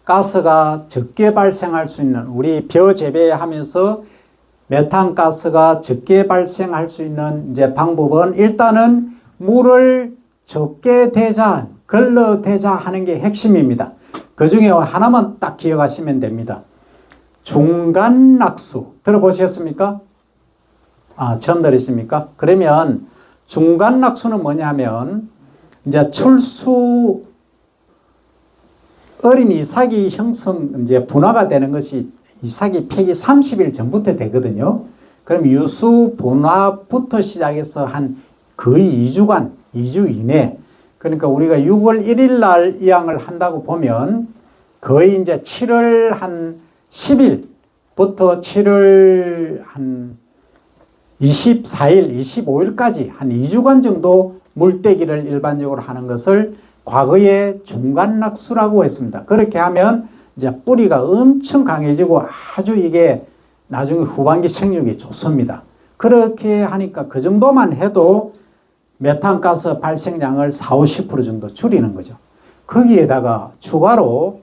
가스가 적게 발생할 수 있는, 우리 벼 재배하면서 메탄가스가 적게 발생할 수 있는 이제 방법은 일단은 물을 적게 대자, 걸러 대자 하는 게 핵심입니다. 그 중에 하나만 딱 기억하시면 됩니다. 중간 낙수 들어보셨습니까? 처음 들으십니까? 그러면 중간 낙수는 뭐냐면 이제 출수 어린 이삭이 이제 분화가 되는 것이 이삭이 폐기 30일 전부터 되거든요. 그럼 유수 분화부터 시작해서 한 거의 2주간, 2주 이내. 그러니까 우리가 6월 1일 날 이양을 한다고 보면 거의 이제 7월 한 10일부터 7월 한 24일, 25일까지 한 2주간 정도 물떼기를 일반적으로 하는 것을 과거에 중간낙수라고 했습니다. 그렇게 하면 이제 뿌리가 엄청 강해지고 아주 이게 나중에 후반기 생육이 좋습니다. 그렇게 하니까 그 정도만 해도 메탄가스 발생량을 40~50% 정도 줄이는 거죠. 거기에다가 추가로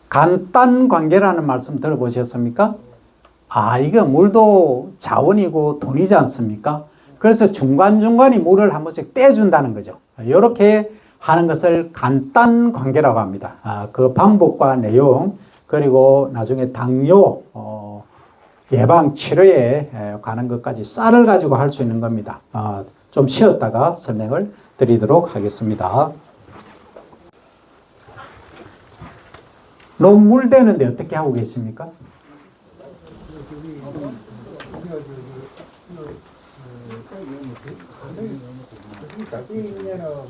간단관계라는 말씀 들어보셨습니까? 이거 물도 자원이고 돈이지 않습니까? 그래서 중간중간에 물을 한 번씩 떼준다는 거죠. 이렇게 하는 것을 간단관계라고 합니다. 그 방법과 내용, 그리고 나중에 당뇨 예방 치료에 관한 것까지 쌀을 가지고 할 수 있는 겁니다. 좀 쉬었다가 설명을 드리도록 하겠습니다. 논물 되는데 어떻게 하고 계십니까? 자기는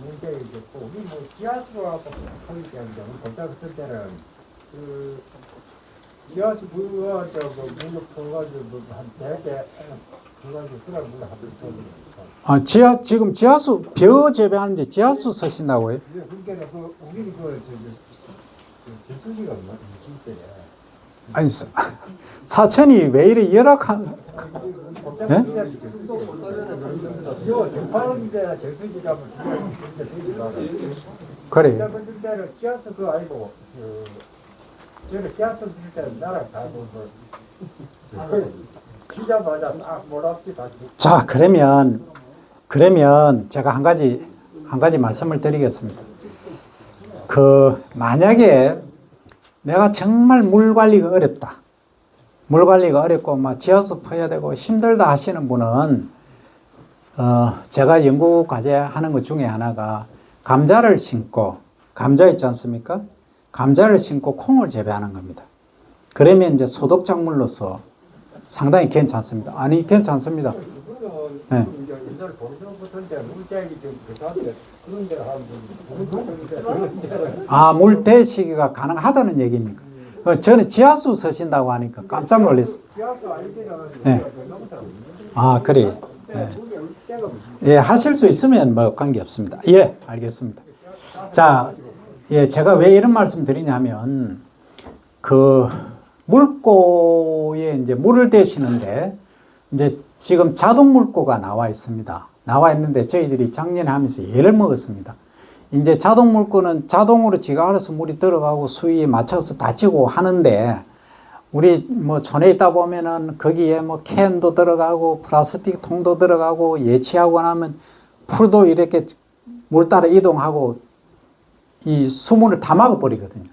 문제 있고 우리 뭐 지하수하고 하기 때문에 공장 같은 때는 그 지하수 물과 물로 퍼가지고 한 대개 퍼가지고 그런 물을 하면 지금 지하수 벼 재배하는데 지하수 쓰신다고요? 그러니까 우리는 기술이가 없나 진짜. 아니 사천이 왜 이래 열악한? 그래. 자, 그러면 제가 한 가지 말씀을 드리겠습니다. 만약에 내가 정말 물 관리가 어렵다. 물 관리가 어렵고 막 지하수 퍼야 되고 힘들다 하시는 분은 제가 연구 과제 하는 것 중에 하나가 감자를 심고, 감자 있지 않습니까? 감자를 심고 콩을 재배하는 겁니다. 그러면 이제 소독작물로서 상당히 괜찮습니다. 아니 괜찮습니다. 네. 물대 시기가 가능하다는 얘기입니까? 저는 지하수 쓰신다고 하니까 깜짝 놀랐어요. 네. 그래. 네. 예, 하실 수 있으면 뭐 관계 없습니다. 예, 알겠습니다. 자, 제가 왜 이런 말씀 드리냐면, 물고에 이제 물을 대시는데, 이제 지금 자동 물고가 나와 있습니다. 나와 있는데 저희들이 작년에 하면서 예를 먹었습니다. 이제 자동 물고는 자동으로 지가 알아서 물이 들어가고 수위에 맞춰서 다치고 하는데, 우리 뭐 촌에 있다 보면은 거기에 뭐 캔도 들어가고 플라스틱 통도 들어가고 예치하고 나면 풀도 이렇게 물 따라 이동하고 이 수문을 다 막아버리거든요.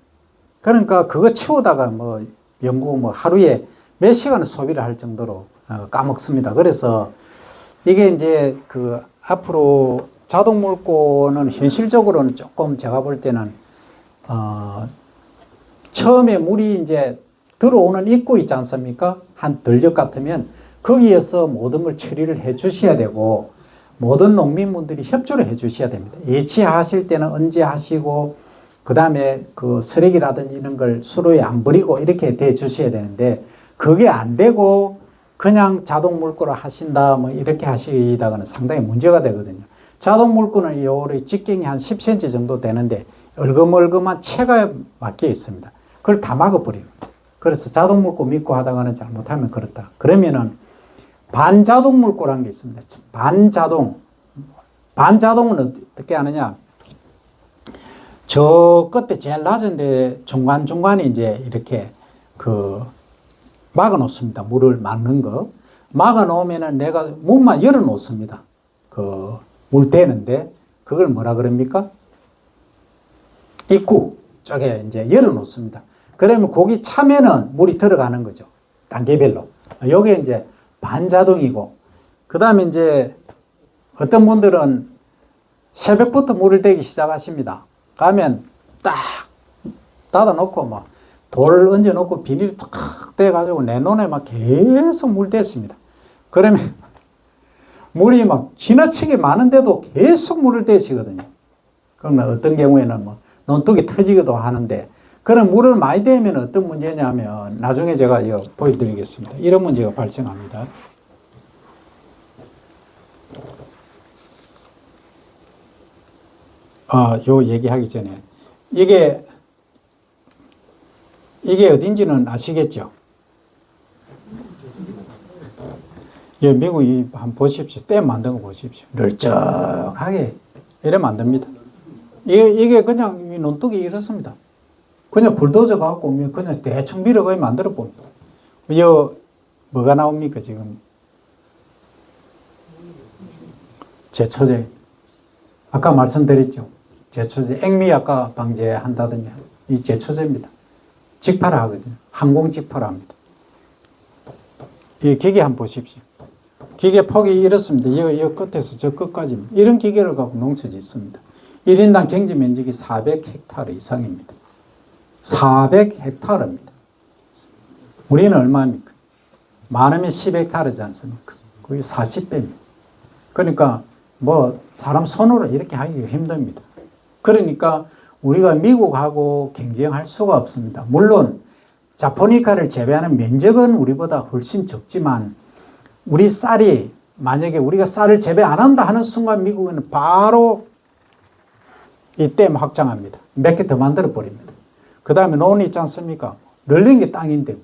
그러니까 그거 치우다가 뭐 연구 뭐 하루에 몇 시간을 소비를 할 정도로 까먹습니다. 그래서 이게 이제 앞으로 자동 물고는 현실적으로는 조금 제가 볼 때는 처음에 물이 이제 들어오는 입구 있지 않습니까? 한 들녘 같으면 거기에서 모든 걸 처리를 해 주셔야 되고 모든 농민분들이 협조를 해 주셔야 됩니다. 예치하실 때는 언제 하시고 그 다음에 쓰레기라든지 이런 걸 수로에 안 버리고 이렇게 대 주셔야 되는데 그게 안 되고 그냥 자동 물고를 하신다 뭐 이렇게 하시다가는 상당히 문제가 되거든요. 자동 물고는 요리 직경이 한 10cm 정도 되는데 얼금얼금한 채가 막혀 있습니다. 그걸 다 막아버립니다. 그래서 자동 물고 믿고 하다가는 잘못하면 그렇다. 그러면은 반자동 물고라는 게 있습니다. 반자동은 어떻게 하느냐? 저 끝에 제일 낮은데 중간중간에 이제 이렇게 그 막아 놓습니다. 물을 막는 거. 막아 놓으면은 내가 문만 열어 놓습니다. 그 물 대는데 그걸 뭐라 그럽니까? 입구 쪽에 이제 열어 놓습니다. 그러면 거기 차면은 물이 들어가는 거죠. 단계별로. 요게 이제 반자동이고, 그 다음에 이제 어떤 분들은 새벽부터 물을 대기 시작하십니다. 가면 딱 닫아놓고 막 돌 얹어놓고 비닐 탁 대가지고 내 눈에 막 계속 물 댔습니다. 그러면 물이 막 지나치게 많은데도 계속 물을 대시거든요. 그러면 어떤 경우에는 뭐 논둑이 터지기도 하는데, 그런 물을 많이 대면 어떤 문제냐면, 나중에 제가 이거 보여드리겠습니다. 이런 문제가 발생합니다. 요 얘기하기 전에 이게 어딘지는 아시겠죠? 예, 미국이 한번 보십시오. 댐 만든 거 보십시오. 널쩍하게 이래 만듭니다. 이게 그냥 논둑이 이렇습니다. 그냥 불도저 갖고 오면 그냥 대충 밀어가지고 만들어 봅니다. 여 뭐가 나옵니까 지금? 제초제. 아까 말씀드렸죠. 제초제, 액미약과 방제한다든지 이 제초제입니다. 직파라 하거든요. 항공 직파라 합니다. 이 기계 한번 보십시오. 기계 폭이 이렇습니다. 이 끝에서 저 끝까지 이런 기계를 갖고 농사 짓습니다. 1인당 경지 면적이 400헥타르 이상입니다. 400헥타르입니다. 우리는 얼마입니까? 많으면 10헥타르지 않습니까? 그게 40배입니다. 그러니까 뭐 사람 손으로 이렇게 하기가 힘듭니다. 그러니까 우리가 미국하고 경쟁할 수가 없습니다. 물론 자포니카를 재배하는 면적은 우리보다 훨씬 적지만, 우리 쌀이 만약에 우리가 쌀을 재배 안 한다 하는 순간 미국은 바로 이 댐 확장합니다. 몇 개 더 만들어 버립니다. 그 다음에 논이 있지 않습니까? 널린 게 땅인데,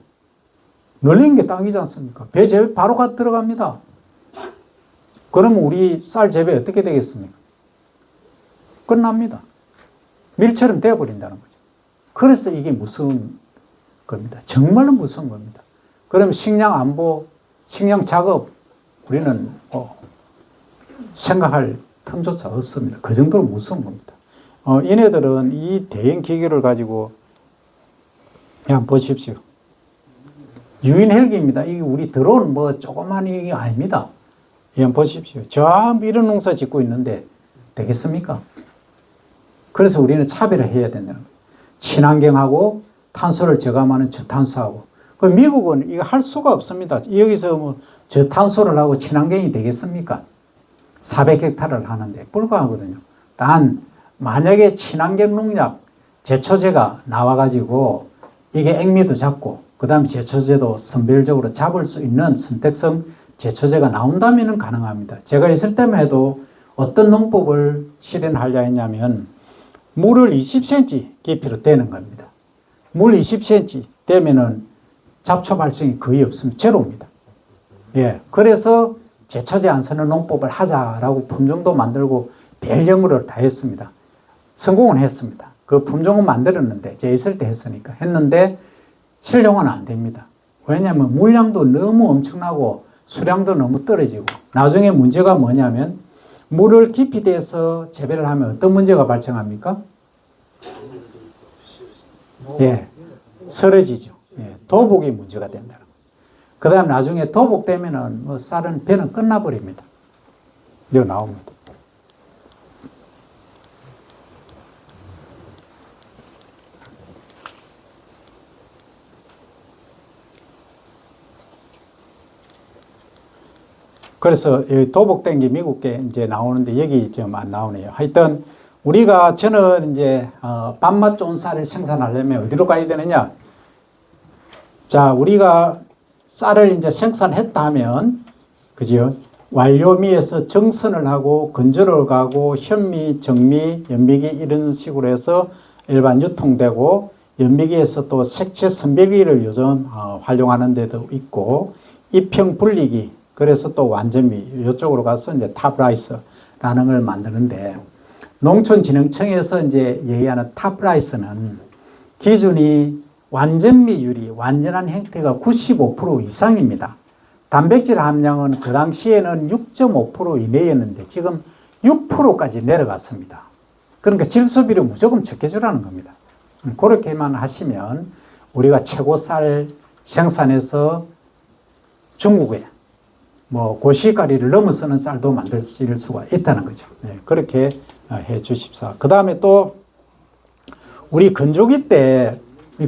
널린 게 땅이지 않습니까? 배 재배 바로 들어갑니다. 그러면 우리 쌀 재배 어떻게 되겠습니까? 끝납니다. 밀처럼 되어버린다는 거죠. 그래서 이게 무서운 겁니다. 정말로 무서운 겁니다. 그럼 식량 안보, 식량 작업, 우리는 생각할 틈조차 없습니다. 그 정도로 무서운 겁니다. 얘네들은 이 대형 기계를 가지고 그냥 보십시오. 유인 헬기입니다. 이게 우리 드론 뭐 조그만 이게 아닙니다. 그냥 보십시오. 저 이런 농사 짓고 있는데 되겠습니까? 그래서 우리는 차별을 해야 된다는 거예요. 친환경하고 탄소를 저감하는 저탄소하고. 그 미국은 이거 할 수가 없습니다. 여기서 뭐 저탄소를 하고 친환경이 되겠습니까? 400헥타르를 하는데 불가하거든요. 단 만약에 친환경 농약 제초제가 나와가지고 이게 액미도 잡고 그 다음에 제초제도 선별적으로 잡을 수 있는 선택성 제초제가 나온다면 가능합니다. 제가 있을 때만 해도 어떤 농법을 실현하려 했냐면, 물을 20cm 깊이로 대는 겁니다. 물 20cm 되면은 잡초 발생이 거의 없으면 제로입니다. 예. 그래서 제초제 안 쓰는 농법을 하자라고 품종도 만들고 별영으로 다 했습니다. 성공은 했습니다. 그 품종은 만들었는데, 제가 있을 때 했으니까. 했는데 실용은 안 됩니다. 왜냐하면 물량도 너무 엄청나고 수량도 너무 떨어지고, 나중에 문제가 뭐냐면, 물을 깊이 대서 재배를 하면 어떤 문제가 발생합니까? 예, 쓰러지죠. 예, 도복이 문제가 된다는 거예요. 그 다음 나중에 도복되면은 뭐 쌀은 배는 끝나버립니다. 여기 나옵니다. 그래서 도복된 게 미국계 이제 나오는데 여기 좀 안 나오네요. 하여튼 우리가 저는 이제 밥맛 좋은 쌀을 생산하려면 어디로 가야 되느냐? 자, 우리가 쌀을 이제 생산했다 하면, 그죠? 완료미에서 정선을 하고 건조를 가고 현미, 정미, 연미기 이런 식으로 해서 일반 유통되고, 연미기에서 또 색채 선별기를 요즘 활용하는 데도 있고, 입형 분리기, 그래서 또 완전미 이쪽으로 가서 이제 탑라이스라는 걸 만드는데, 농촌진흥청에서 이제 얘기하는 탑라이스는 기준이 완전미율이 완전한 형태가 95% 이상입니다. 단백질 함량은 그 당시에는 6.5% 이내였는데 지금 6%까지 내려갔습니다. 그러니까 질소비를 무조건 적게 주라는 겁니다. 그렇게만 하시면 우리가 최고 쌀 생산해서 중국에 뭐 고시가리를 넘어서는 쌀도 만들 수가 있다는 거죠. 네, 그렇게 해 주십사. 그 다음에 또 우리 건조기 때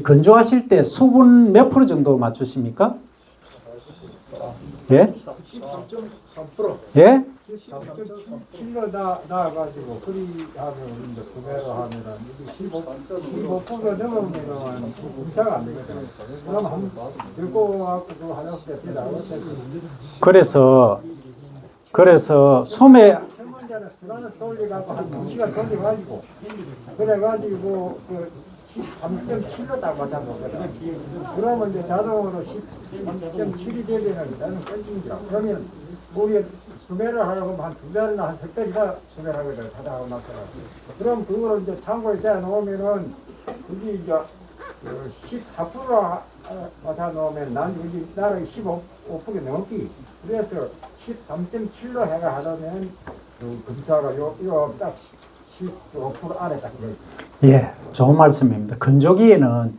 건조하실 때 수분 몇 프로 정도 맞추십니까? 예? 13.3%. 예? 13.7로 나와가지고 그리 하면 이제 구매로 하면은 15% 넘으면은 공사가 안 되거든. 그럼 한 들고 와서 화장실 때 나왔을 그래서 소매 전문자는 시간을 돌려가고 한 2시간 돌려가지고 그래가지고 그 13.7로 딱 맞춰놓거든. 그러면 이제 자동으로 13.7이 되면은 나는 던집니다. 그러면 우리 수매를 하려고 한 2달이나 한 3달이나 수매를 하거든. 하다 하고 나서. 그럼 그걸 이제 창고에 짜 놓으면은 그게 이제 14%로 맞춰 놓으면 난 여기 나라에 15% 넘기. 그래서 13.7로 해가 하려면 그 검사가 요딱 15% 안에 딱 들어있어요. 예, 좋은 말씀입니다. 건조기에는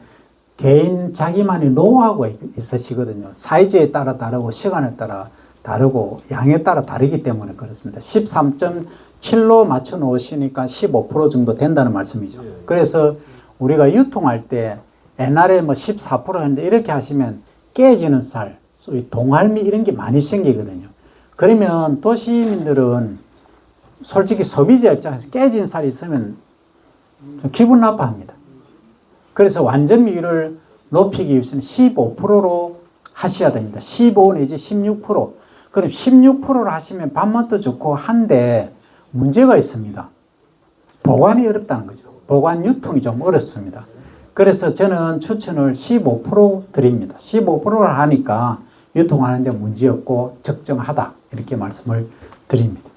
개인 자기만의 노하우가 있으시거든요. 사이즈에 따라 다르고 시간에 따라 다르고 양에 따라 다르기 때문에 그렇습니다. 13.7로 맞춰 놓으시니까 15% 정도 된다는 말씀이죠. 그래서 우리가 유통할 때 옛날에 뭐 14% 했는데 이렇게 하시면 깨지는 쌀, 소위 동알미 이런 게 많이 생기거든요. 그러면 도시민들은 솔직히 소비자 입장에서 깨진 쌀이 있으면 좀 기분 나빠합니다. 그래서 완전미율을 높이기 위해서는 15%로 하셔야 됩니다. 15 내지 16%. 그럼 16%로 하시면 밥맛도 좋고 한데 문제가 있습니다. 보관이 어렵다는 거죠. 보관 유통이 좀 어렵습니다. 그래서 저는 추천을 15% 드립니다. 15%를 하니까 유통하는데 문제없고 적정하다 이렇게 말씀을 드립니다.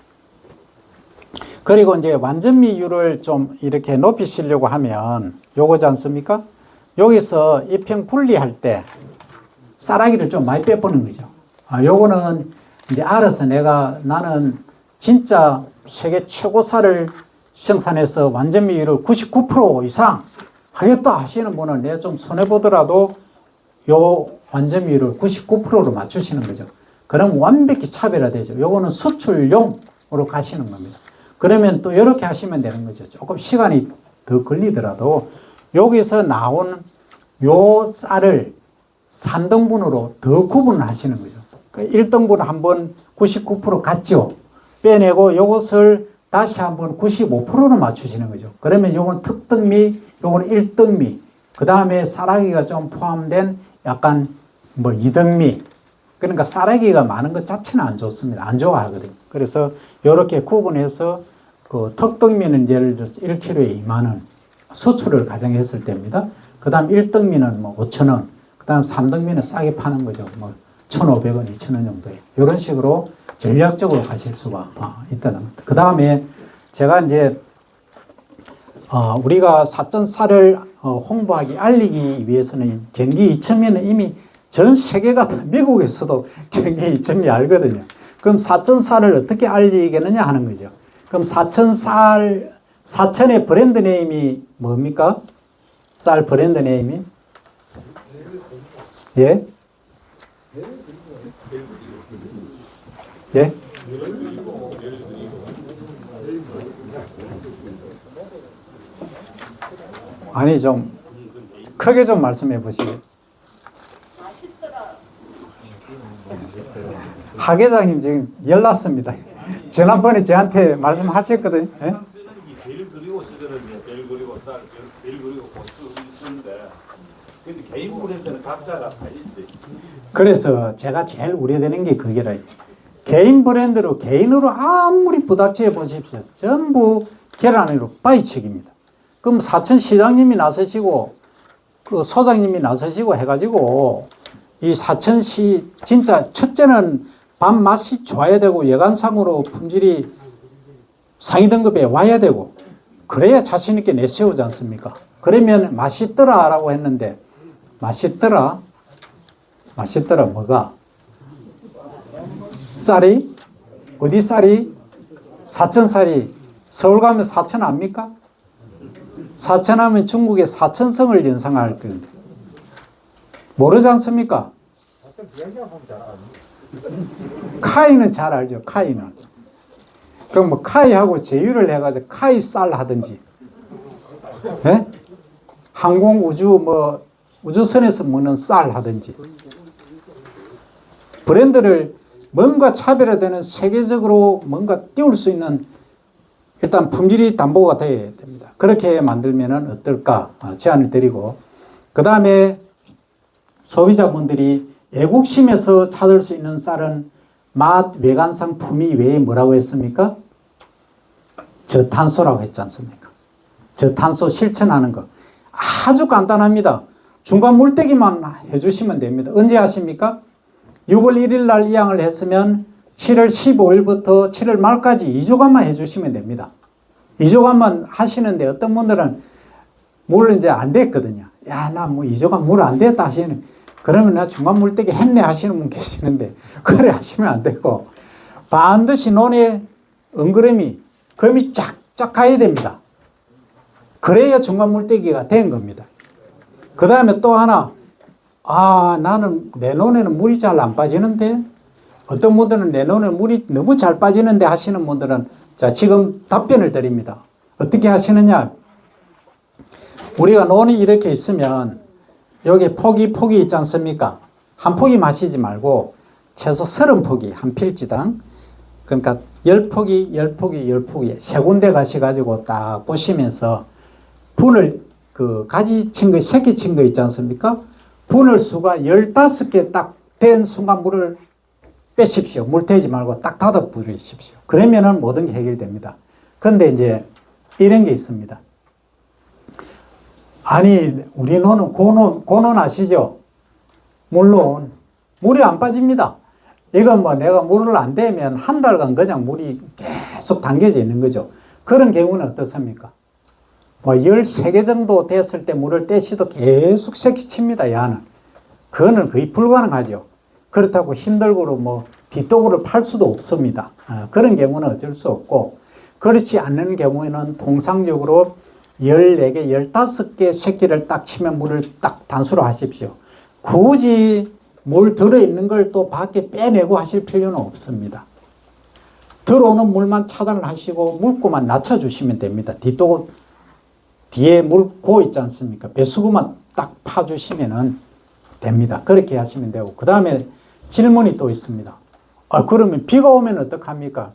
그리고 이제 완전미율을 좀 이렇게 높이시려고 하면 요거지 않습니까? 여기서 입형 분리할 때 쌀아기를 좀 많이 빼보는 거죠. 요거는 이제 알아서 나는 진짜 세계 최고 쌀을 생산해서 완전미율을 99% 이상 하겠다 하시는 분은 내가 좀 손해보더라도 요 완전미율을 99%로 맞추시는 거죠. 그럼 완벽히 차별화되죠. 요거는 수출용으로 가시는 겁니다. 그러면 또 이렇게 하시면 되는 거죠. 조금 시간이 더 걸리더라도 여기서 나온 요 쌀을 3등분으로 더 구분을 하시는 거죠. 1등분 한번 99% 갔죠. 빼내고 이것을 다시 한번 95%로 맞추시는 거죠. 그러면 요건 특등미, 요건 1등미, 그 다음에 쌀아기가 좀 포함된 약간 뭐 2등미. 그러니까 쌀아기가 많은 것 자체는 안 좋습니다. 안 좋아하거든요. 그래서 이렇게 구분해서 그 특등미는 예를 들어서 1kg에 2만 원 수출을 가정했을 때입니다. 그 다음 1등미는 뭐 5천 원, 그 다음 3등미는 싸게 파는 거죠. 뭐 1,500원, 2,000원 정도에. 이런 식으로 전략적으로 가실 수가 있다는 겁니다. 그 다음에 제가 이제 우리가 사천쌀을 홍보하기 알리기 위해서는 경기 2천미는 이미 전 세계가 다 미국에서도 경기 2천미 알거든요. 그럼 사천쌀을 어떻게 알리겠느냐 하는 거죠. 그럼 사천의 브랜드 네임이 뭡니까? 쌀 브랜드 네임이? 예? 예? 아니 좀 크게 좀 말씀해 보시게. 하 계장님 지금 열났습니다. 지난번에 저한테 말씀하셨거든요. 예? 벨 그리고 쓰거든요. 벨 그리고 쌀, 벨 그리고 고수 쓰는데 근데 개인 브랜드는 각자가 다 있어요. 그래서 제가 제일 우려되는 게 그게라. 개인 브랜드로 개인으로 아무리 부닥쳐 보십시오. 전부 계란으로 빠이치기입니다. 그럼 사천 시장님이 나서시고 그 소장님이 나서시고 해가지고 이 사천시 진짜 첫째는 밥 맛이 좋아야 되고 여간상으로 품질이 상위 등급에 와야 되고 그래야 자신 있게 내세우지 않습니까? 그러면 맛있더라라고 했는데 맛있더라 뭐가? 쌀이? 어디 쌀이? 사천쌀이. 서울 가면 사천 압니까? 사천 하면 중국의 사천성을 연상할 건데 모르지 않습니까? 어떤 비행장 보면 잘 아니. 카이는 잘 알죠. 카이는. 그럼 뭐 카이하고 제휴를 해가지고 카이 쌀 하든지, 예? 항공 우주 뭐 우주선에서 먹는 쌀 하든지, 브랜드를 뭔가 차별화되는 세계적으로 뭔가 띄울 수 있는 일단 품질이 담보가 돼야 됩니다. 그렇게 만들면은 어떨까 제안을 드리고, 그 다음에 소비자분들이 애국심에서 찾을 수 있는 쌀은 맛, 외관상, 품위 외에 뭐라고 했습니까? 저탄소라고 했지 않습니까? 저탄소 실천하는 거. 아주 간단합니다. 중간 물떼기만 해주시면 됩니다. 언제 하십니까? 6월 1일 날 이양을 했으면 7월 15일부터 7월 말까지 2주간만 해주시면 됩니다. 2주간만 하시는데 어떤 분들은 물 이제 안 됐거든요. 야, 나 뭐 2주간 물 안 됐다 하시는, 그러면 나 중간 물떼기 했네 하시는 분 계시는데, 그래 하시면 안 되고, 반드시 논에 엉그러미, 금이 쫙쫙 가야 됩니다. 그래야 중간 물떼기가 된 겁니다. 그 다음에 또 하나, 나는 내 논에는 물이 잘 안 빠지는데, 어떤 분들은 내 논에 물이 너무 잘 빠지는데 하시는 분들은, 자, 지금 답변을 드립니다. 어떻게 하시느냐? 우리가 논이 이렇게 있으면 여기 폭이 있지 않습니까? 한 폭이 마시지 말고 최소 30폭이 한 필지당, 그러니까 10폭이 세 군데 가셔가지고 딱 보시면서 분을 그 가지 친 거, 새끼 친 거 있지 않습니까? 분을 수가 15개 딱 된 순간 물을 빼십시오. 물 태우지 말고 딱 닫아 부으십시오. 그러면은 모든 게 해결됩니다. 그런데 이제 이런 게 있습니다. 아니, 우리 논은 고논 아시죠? 물론 물이 안 빠집니다. 이건 뭐 내가 물을 안 대면 한 달간 그냥 물이 계속 담겨져 있는 거죠. 그런 경우는 어떻습니까? 뭐 13개 정도 됐을 때 물을 떼시도 계속 새끼칩니다. 야는. 그거는 거의 불가능하죠. 그렇다고 힘들고로 뭐 뒷도구를 팔 수도 없습니다. 그런 경우는 어쩔 수 없고, 그렇지 않는 경우에는 통상적으로 14개, 15개 새끼를 딱 치면 물을 딱 단수로 하십시오. 굳이 물 들어있는 걸 또 밖에 빼내고 하실 필요는 없습니다. 들어오는 물만 차단을 하시고 물고만 낮춰주시면 됩니다. 뒷도구 뒤에 물고 있지 않습니까? 배수구만 딱 파주시면 됩니다. 그렇게 하시면 되고, 그 다음에 질문이 또 있습니다. 그러면 비가 오면 어떡합니까?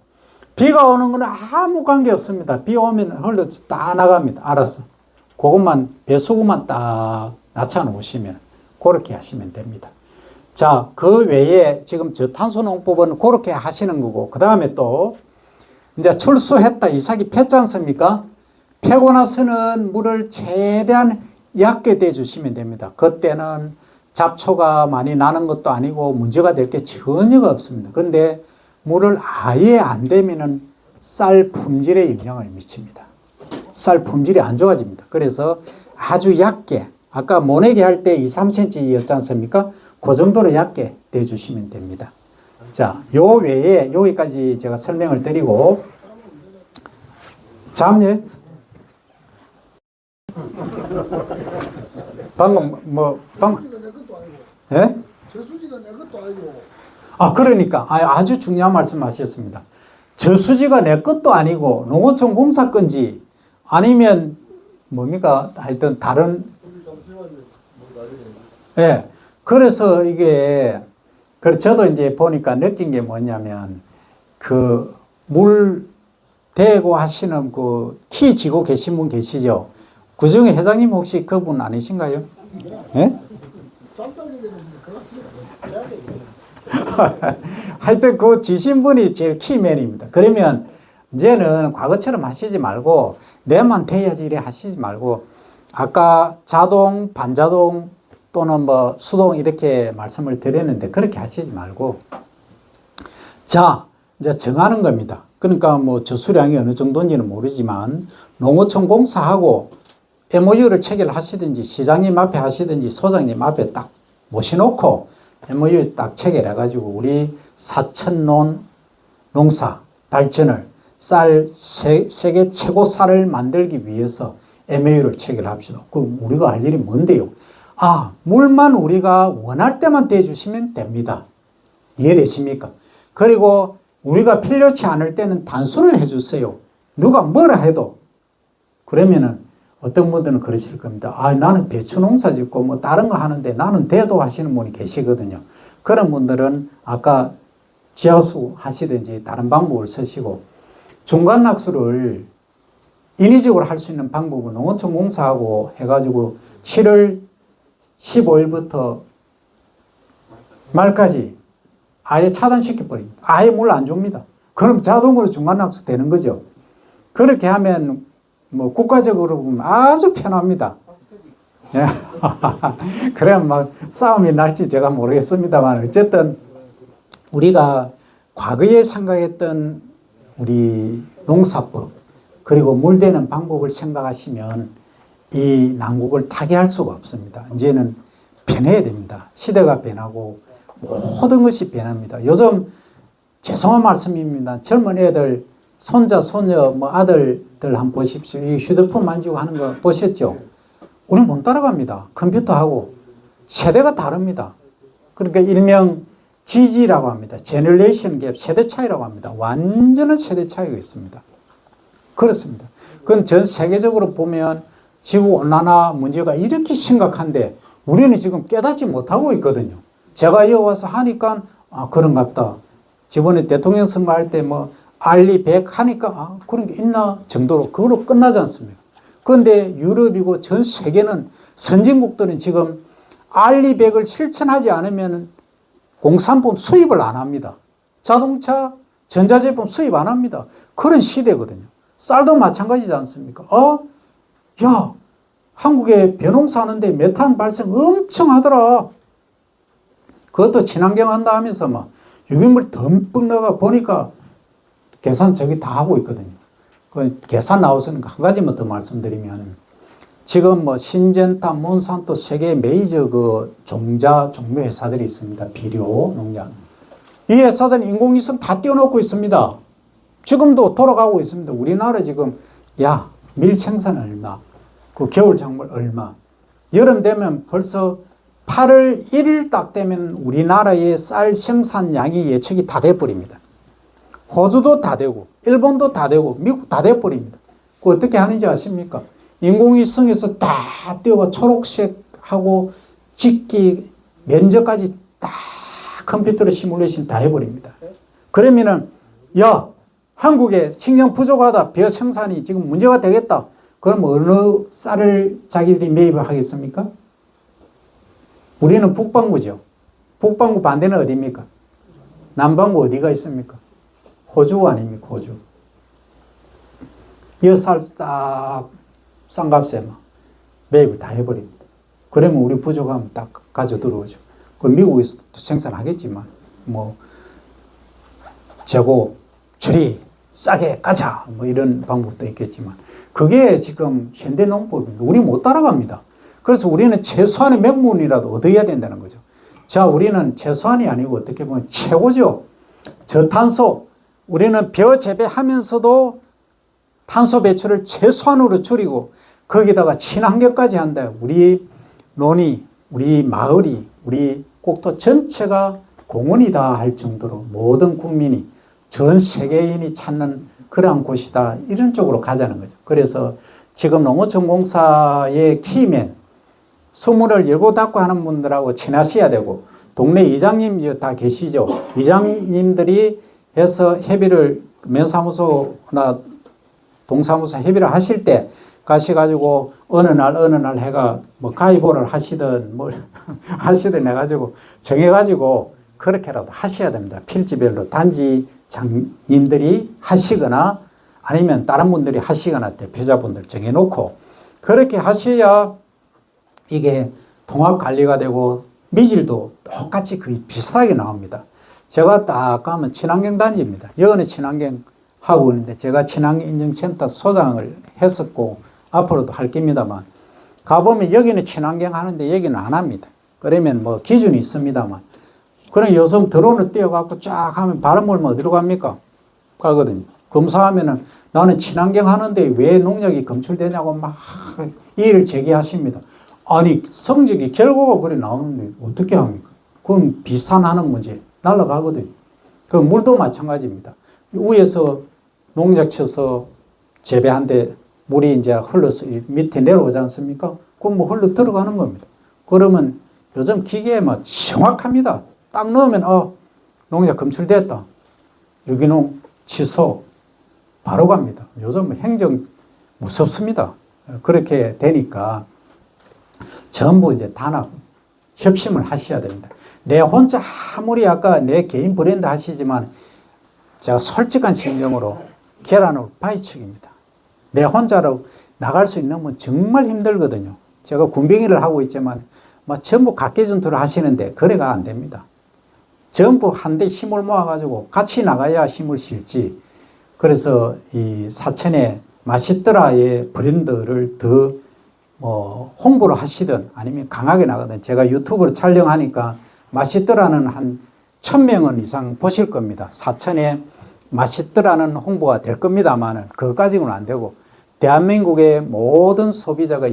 비가 오는 건 아무 관계 없습니다. 비 오면 흘러서 다 나갑니다. 알았어. 그것만, 배수구만 딱 낮춰 놓으시면 그렇게 하시면 됩니다. 자, 그 외에 지금 저탄소 농법은 그렇게 하시는 거고, 그 다음에 또 이제 출수했다, 이삭이 폈지 않습니까? 패고 나서는 물을 최대한 얕게 대주시면 됩니다. 그때는 잡초가 많이 나는 것도 아니고 문제가 될 게 전혀가 없습니다. 그런데 물을 아예 안 대면은 쌀 품질에 영향을 미칩니다. 쌀 품질이 안 좋아집니다. 그래서 아주 얕게, 아까 모내기 할 때 2, 3cm였지 않습니까? 그 정도로 얕게 대주시면 됩니다. 자, 요 외에 여기까지 제가 설명을 드리고, 잠예 방금 예? 저수지가 내 것도 아니고. 그러니까 아주 중요한 말씀하셨습니다. 저수지가 내 것도 아니고 농어촌 공사 건지 아니면 뭡니까? 하여튼 다른. 예. 그래서 이게 저도 이제 보니까 느낀 게 뭐냐면 그 물 대고 하시는 그 키 쥐고 계신 분 계시죠? 그 중에 회장님 혹시 그분 아니신가요? 예? 하여튼 그 지신 분이 제일 키맨입니다. 그러면 이제는 과거처럼 하시지 말고 내만 대야지 이래 하시지 말고 아까 자동, 반자동 또는 뭐 수동 이렇게 말씀을 드렸는데 그렇게 하시지 말고, 자, 이제 정하는 겁니다. 그러니까 뭐 저수량이 어느 정도인지는 모르지만 농어촌 공사하고 MOU를 체결하시든지 시장님 앞에 하시든지 소장님 앞에 딱 모셔놓고 MOU 딱 체결해가지고 우리 사천농 농사 발전을 세계 최고 쌀을 만들기 위해서 MOU를 체결합시다. 그럼 우리가 할 일이 뭔데요? 물만 우리가 원할 때만 대주시면 됩니다. 이해되십니까? 그리고 우리가 필요치 않을 때는 단순을 해주세요. 누가 뭐라 해도. 그러면은 어떤 분들은 그러실 겁니다. 나는 배추 농사 짓고 뭐 다른 거 하는데 나는 대도 하시는 분이 계시거든요. 그런 분들은 아까 지하수 하시든지 다른 방법을 쓰시고 중간 낙수를 인위적으로 할 수 있는 방법은 농어촌 공사하고 해가지고 7월 15일부터 말까지 아예 차단시켜버립니다. 아예 물 안 줍니다. 그럼 자동으로 중간 낙수 되는 거죠. 그렇게 하면 뭐 국가적으로 보면 아주 편합니다. 예. 그래야 막 싸움이 날지 제가 모르겠습니다만 어쨌든 우리가 과거에 생각했던 우리 농사법 그리고 물대는 방법을 생각하시면 이 난국을 타개할 수가 없습니다. 이제는 변해야 됩니다. 시대가 변하고 모든 것이 변합니다. 요즘 죄송한 말씀입니다. 젊은 애들 손자, 손녀, 뭐 아들들 한번 보십시오. 이 휴대폰 만지고 하는 거 보셨죠? 우리 못 따라갑니다. 컴퓨터하고 세대가 다릅니다. 그러니까 일명 GG라고 합니다. 제너레이션 갭, 세대 차이라고 합니다. 완전한 세대 차이가 있습니다. 그렇습니다. 그건 전 세계적으로 보면 지구온난화 문제가 이렇게 심각한데 우리는 지금 깨닫지 못하고 있거든요. 제가 이어 와서 하니까 그런갑다. 저번에 대통령 선거할 때 뭐 알리 100 하니까 그런 게 있나 정도로 그걸로 끝나지 않습니까? 그런데 유럽이고 전 세계는 선진국들은 지금 알리 100을 실천하지 않으면 공산품 수입을 안 합니다. 자동차, 전자제품 수입 안 합니다. 그런 시대거든요. 쌀도 마찬가지지 않습니까? 야, 한국에 벼농사 하는데 메탄 발생 엄청 하더라. 그것도 친환경 한다 하면서 막 유기물 듬뿍 넣어가 보니까 계산 저기 다 하고 있거든요. 그 계산 나오서는 한 가지만 더 말씀드리면 지금 뭐 신젠타, 몬산토 세계 메이저 그 종자, 종묘 회사들이 있습니다. 비료, 농약. 이 회사들은 인공위성 다 띄워놓고 있습니다. 지금도 돌아가고 있습니다. 우리나라 지금 밀 생산 얼마, 그 겨울 작물 얼마. 여름 되면 벌써 8월 1일 딱 되면 우리나라의 쌀 생산량이 예측이 다 돼버립니다. 호주도 다 되고 일본도 다 되고 미국 다 돼버립니다. 그 어떻게 하는지 아십니까? 인공위성에서 다 띄워가 초록색하고 직기 면적까지 다 컴퓨터로 시뮬레이션 다 해버립니다. 그러면은 한국에 식량 부족하다, 벼 생산이 지금 문제가 되겠다. 그럼 어느 쌀을 자기들이 매입을 하겠습니까? 우리는 북반구죠. 북반구 반대는 어디입니까? 남반구 어디가 있습니까? 호주 아닙니까? 호주. 이 쌀 딱 싼 값에 막 매입을 다 해버립니다. 그러면 우리 부족하면 딱 가져 들어오죠. 그 미국에서도 생산하겠지만 뭐 재고 처리 싸게 가자 뭐 이런 방법도 있겠지만 그게 지금 현대 농법입니다. 우리 못 따라갑니다. 그래서 우리는 최소한의 명분이라도 얻어야 된다는 거죠. 자, 우리는 최소한이 아니고 어떻게 보면 최고죠. 저탄소. 우리는 벼 재배하면서도 탄소 배출을 최소한으로 줄이고 거기다가 친환경까지 한다. 우리 논이, 우리 마을이, 우리 국토 전체가 공원이다 할 정도로 모든 국민이 전 세계인이 찾는 그러한 곳이다. 이런 쪽으로 가자는 거죠. 그래서 지금 농어촌공사의 키맨, 수문을 열고 닫고 하는 분들하고 친하셔야 되고 동네 이장님 다 계시죠. 이장님들이 해서 협의를 면사무소나 동사무소 협의를 하실 때 가셔가지고 어느 날 해가 뭐 가위보를 하시든 뭘 하시든 해가지고 정해가지고 그렇게라도 하셔야 됩니다. 필지별로 단지장님들이 하시거나 아니면 다른 분들이 하시거나 대표자분들 정해놓고 그렇게 하셔야 이게 통합 관리가 되고 미질도 똑같이 거의 비슷하게 나옵니다. 제가 딱 가면 친환경 단지입니다. 여기는 친환경 하고 있는데 제가 친환경 인증센터 소장을 했었고 앞으로도 할 겁니다만 가보면 여기는 친환경 하는데 여기는 안 합니다. 그러면 뭐 기준이 있습니다만 그럼 요즘 드론을 띄워갖고 쫙 하면 바람물면 어디로 갑니까? 가거든요. 검사하면은 나는 친환경 하는데 왜 농약이 검출되냐고 막 이의를 제기하십니다. 아니 성적이 결과가 그래 나오는데 어떻게 합니까? 그럼 비산하는 문제 날아가거든요. 그 물도 마찬가지입니다. 위에서 농약 쳐서 재배한데 물이 이제 흘러서 밑에 내려오지 않습니까? 그럼 뭐 흘러 들어가는 겁니다. 그러면 요즘 기계에 막 정확합니다. 딱 넣으면 농약 검출됐다. 유기농 취소 바로 갑니다. 요즘 행정 무섭습니다. 그렇게 되니까 전부 이제 단합 협심을 하셔야 됩니다. 내 혼자 아무리 아까 내 개인 브랜드 하시지만 제가 솔직한 심정으로 계란을 파헤치기입니다. 내 혼자로 나갈 수 있는 건 정말 힘들거든요. 제가 군뱅이를 하고 있지만 전부 각계전투를 하시는데 거래가 안 됩니다. 전부 한데 힘을 모아가지고 같이 나가야 힘을 실지. 그래서 이 사천의 맛있더라의 브랜드를 더 홍보를 하시든 아니면 강하게 나가든 제가 유튜브를 촬영하니까 맛있더라는 한 1000명은 이상 보실 겁니다. 사천의 맛있더라는 홍보가 될 겁니다만 그것까지는 안 되고 대한민국의 모든 소비자가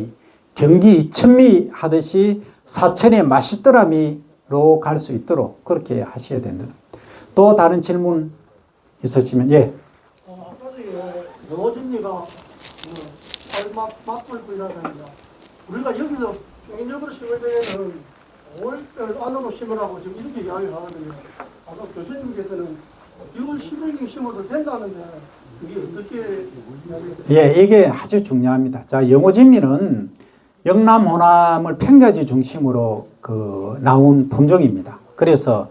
경기 이천미 하듯이 사천의 맛있더라미로 갈 수 있도록 그렇게 하셔야 된다. 또 다른 질문 있으시면 예. 아까 영어진리가 맞불이라든가 우리가 여기서 경인적으로 심을 때에는 5월 안으로 심으라고 지금 이렇게 이야기를 하거든요. 아까 교수님께서는 6월 10일에 심어도 된다는데 이게 어떻게 예, 이게 아주 중요합니다. 자, 영호진미는 영남 호남을 평야지 중심으로 나온 품종입니다. 그래서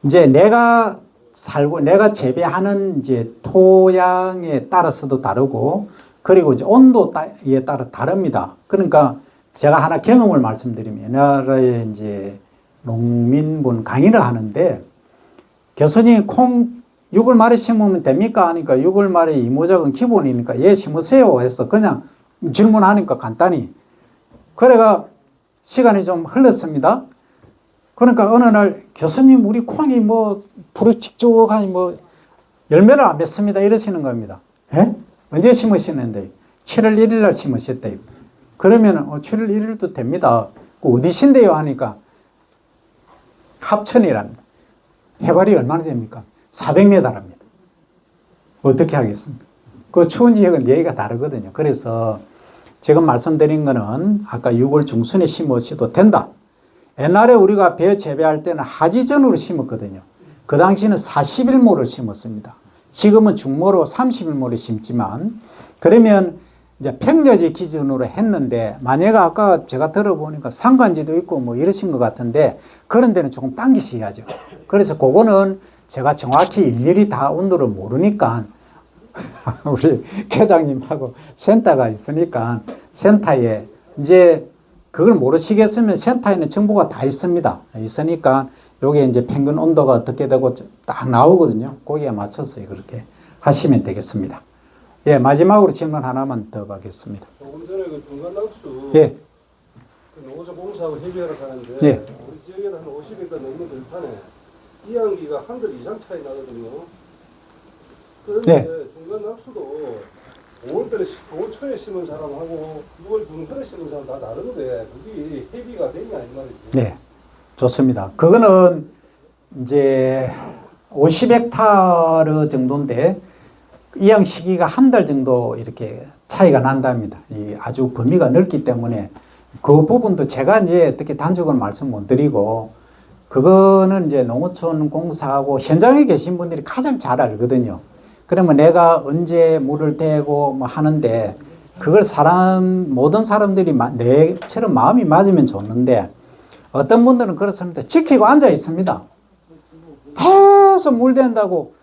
이제 내가 살고 내가 재배하는 이제 토양에 따라서도 다르고 그리고 이제 온도에 따라 다릅니다. 그러니까 제가 하나 경험을 말씀드리면 옛날에 이제 농민분 강의를 하는데 교수님 콩 6월 말에 심으면 됩니까? 하니까 6월 말에 이모작은 기본이니까 예 심으세요 해서 그냥 질문하니까 간단히 그래가 시간이 좀 흘렀습니다. 그러니까 어느 날 교수님 우리 콩이 푸르직죽하니 열매를 안 맺습니다 이러시는 겁니다. 예? 언제 심으시는데 7월 1일 날 심으셨대요. 그러면 7월 1일도 됩니다. 어디신데요? 하니까 합천이랍니다. 해발이 얼마나 됩니까? 400m랍니다. 어떻게 하겠습니까? 그 추운 지역은 얘기가 다르거든요. 그래서 지금 말씀드린 거는 아까 6월 중순에 심으셔도 된다. 옛날에 우리가 배 재배할 때는 하지전으로 심었거든요. 그 당시는 40일모를 심었습니다. 지금은 중모로 30일모를 심지만 그러면 이제 평야지 기준으로 했는데 만약에 아까 제가 들어보니까 상관지도 있고 이러신 것 같은데 그런 데는 조금 당기셔야죠. 그래서 그거는 제가 정확히 일일이 다 온도를 모르니까 우리 회장님하고 센터가 있으니까 센터에 이제 그걸 모르시겠으면 센터에는 정보가 다 있습니다. 있으니까 요게 이제 평균 온도가 어떻게 되고 딱 나오거든요. 거기에 맞춰서 그렇게 하시면 되겠습니다. 예, 마지막으로 질문 하나만 더 받겠습니다. 조금 전에 그 중간낙수 예. 그 농어촌 공사하고 협의하러 가는데 예. 우리 지역에는 한 50인가 넘는 들판에 이항기가 한들 이상 차이 나거든요. 그런데 네. 중간낙수도 5월달에 5월 초에 심은 사람하고 6월 중순에 심은 사람 다 다른데 그게 협의가 되냐 이 말이죠. 네. 좋습니다. 그거는 이제 50헥타르 정도인데 이양 시기가 한 달 정도 이렇게 차이가 난답니다. 아주 범위가 넓기 때문에 그 부분도 제가 이제 어떻게 단적으로 말씀 못 드리고 그거는 이제 농어촌 공사하고 현장에 계신 분들이 가장 잘 알거든요. 그러면 내가 언제 물을 대고 하는데 그걸 모든 사람들이 내처럼 마음이 맞으면 좋는데 어떤 분들은 그렇습니다. 지키고 앉아 있습니다. 계속 물 댄다고.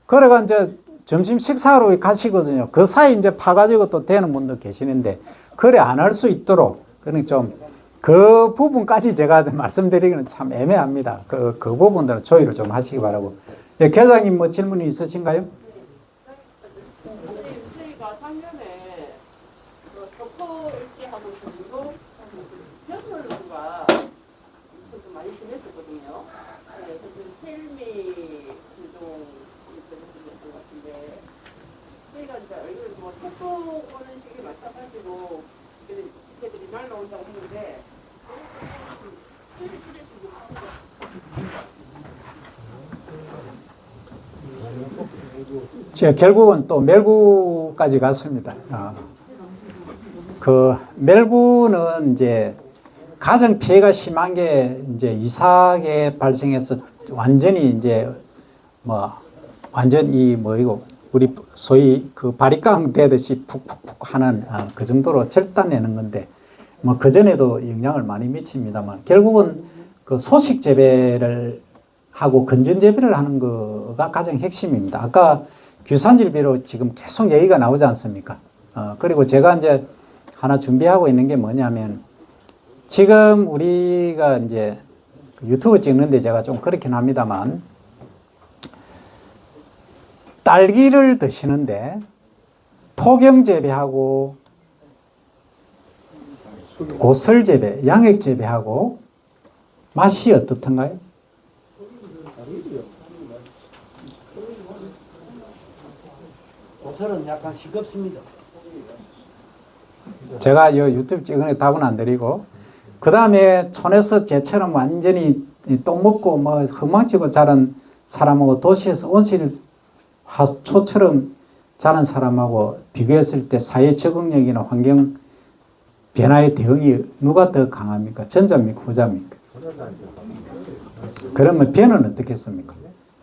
그래가 이제 점심 식사하러 가시거든요. 그 사이 이제 파가지고 또 되는 분도 계시는데, 그래 안 할 수 있도록, 그러니까 좀 그 부분까지 제가 말씀드리기는 참 애매합니다. 그 부분들은 조율을 좀 하시기 바라고. 예, 계장님 뭐 질문이 있으신가요? 저희가 작년에 그 석호 일제하고 전도 전월과 좀 많이 심했었거든요. 네, 그래서 헬미 운동 것 같은데 저희가 이제 얼굴 뭐 태풍 오는 시기 마찬가지로 이들이 날라온다고 했는데 제가 결국은 또 멜구까지 갔습니다. 그 멜구는 이제 가장 피해가 심한 게 이제 이삭에 발생해서 완전히 이제 뭐 완전히 뭐이고 우리 소위 그 바리깡 되듯이 푹푹푹 하는 그 정도로 절단내는 건데 뭐 그 전에도 영향을 많이 미칩니다만 결국은 그 소식 재배를 하고 건전 재배를 하는 거가 가장 핵심입니다. 아까 규산질비로 지금 계속 얘기가 나오지 않습니까? 그리고 제가 이제 하나 준비하고 있는 게 뭐냐면 지금 우리가 이제 유튜브 찍는데 제가 좀 그렇긴 합니다만 딸기를 드시는데 토경 재배하고 고설 재배, 양액 재배하고 맛이 어떻던가요? 고설은 약간 싱겁습니다. 제가 이 유튜브 찍은 애 답은 안 드리고 그 다음에 촌에서 제처럼 완전히 똥 먹고 뭐 흠망치고 자란 사람하고 도시에서 온실 화초처럼 자란 사람하고 비교했을 때 사회 적응력이나 환경 변화의 대응이 누가 더 강합니까? 전자입니까? 후자입니까? 그러면 배는 어떻겠습니까?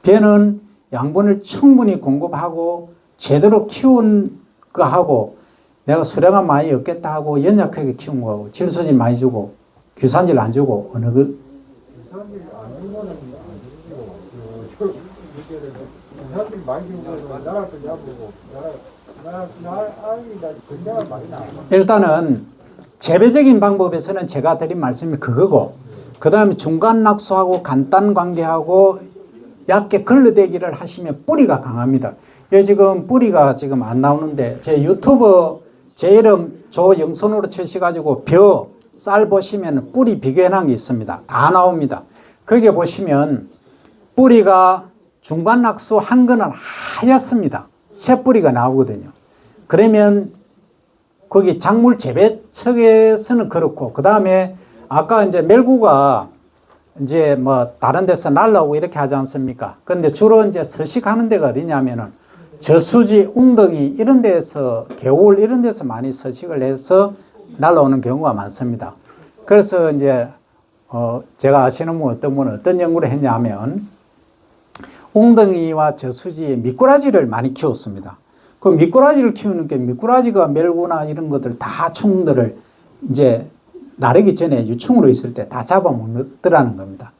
배는 양분을 충분히 공급하고 제대로 키운 거하고 내가 수량을 많이 얻겠다 하고 연약하게 키운 거하고 질소질 많이 주고 규산질 안 주고 어느 그 사람들이 안 주면은 안 주고 사람들이 많이 주고 나라 또 야보고 나 아이가 건강을 많이 나. 일단은 재배적인 방법에서는 제가 드린 말씀이 그거고 그 다음에 중간 낙수하고 간단 관계하고 얇게 걸러대기를 하시면 뿌리가 강합니다. 여기 지금 뿌리가 지금 안 나오는데 제 유튜브 제 이름 조영선으로 치셔가지고 쌀 보시면 뿌리 비교해 놓은 게 있습니다. 다 나옵니다. 거기에 보시면 뿌리가 중간 낙수 한 거는 하얗습니다. 새 뿌리가 나오거든요. 그러면 거기 작물 재배 측에서는 그렇고 그 다음에 아까 이제 멜구가 이제 뭐 다른 데서 날라오고 이렇게 하지 않습니까? 근데 주로 이제 서식하는 데가 어디냐면은 저수지, 웅덩이 이런 데서 개울 이런 데서 많이 서식을 해서 날라오는 경우가 많습니다. 그래서 이제 제가 아시는 분 어떤 분은 어떤 연구를 했냐면 웅덩이와 저수지에 미꾸라지를 많이 키웠습니다. 그 미꾸라지를 키우는 게 미꾸라지가 멜구나 이런 것들 다 충들을 이제 나르기 전에 유충으로 있을 때 다 잡아먹더라는 겁니다.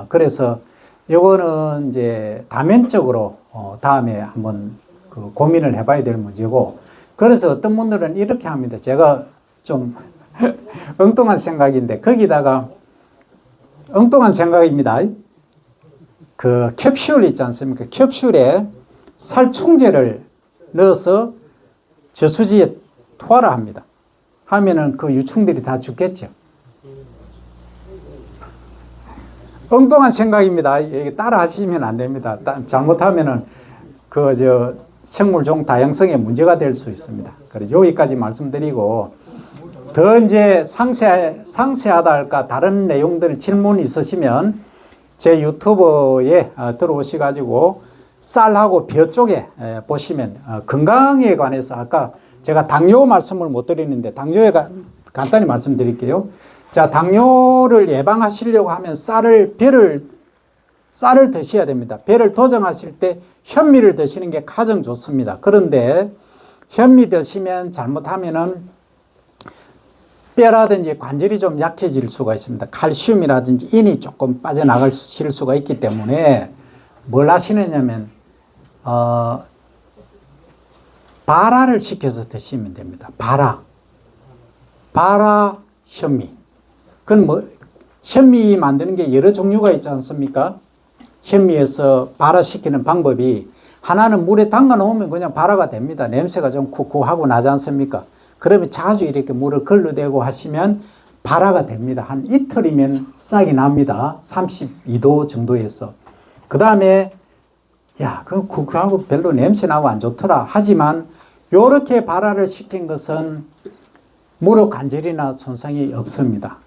그래서 요거는 이제 다면적으로 다음에 한번 그 고민을 해봐야 될 문제고 그래서 어떤 분들은 이렇게 합니다. 제가 좀 엉뚱한 생각인데 거기다가 엉뚱한 생각입니다. 그 캡슐 있지 않습니까? 캡슐에 살충제를 넣어서 저수지에 투하를 합니다. 하면은 그 유충들이 다 죽겠죠. 엉뚱한 생각입니다. 따라 하시면 안 됩니다. 잘못하면은 생물종 다양성에 문제가 될 수 있습니다. 그래서 여기까지 말씀드리고 더 이제 상세하다 할까 다른 내용들 질문 있으시면 제 유튜브에 들어오셔가지고 쌀하고 벼 쪽에 보시면 건강에 관해서 아까 제가 당뇨 말씀을 못 드리는데 당뇨에 간단히 말씀드릴게요. 자, 당뇨를 예방하시려고 하면 쌀을 드셔야 됩니다. 벼를 도정하실 때 현미를 드시는 게 가장 좋습니다. 그런데 현미 드시면 잘못하면은 뼈라든지 관절이 좀 약해질 수가 있습니다. 칼슘이라든지 인이 조금 빠져나가실 수가 있기 때문에 뭘 하시느냐면 발화를 시켜서 드시면 됩니다. 발화 현미. 그건 뭐 현미 만드는 게 여러 종류가 있지 않습니까? 현미에서 발화시키는 방법이 하나는 물에 담가 놓으면 그냥 발화가 됩니다. 냄새가 좀 쿡쿡하고 나지 않습니까? 그러면 자주 이렇게 물을 걸러대고 하시면 발화가 됩니다. 한 이틀이면 싹이 납니다. 32도 정도에서. 그 다음에 야, 그건 쿡쿡하고 별로 냄새 나고 안 좋더라. 하지만 요렇게 발화를 시킨 것은 무릎 관절이나 손상이 없습니다.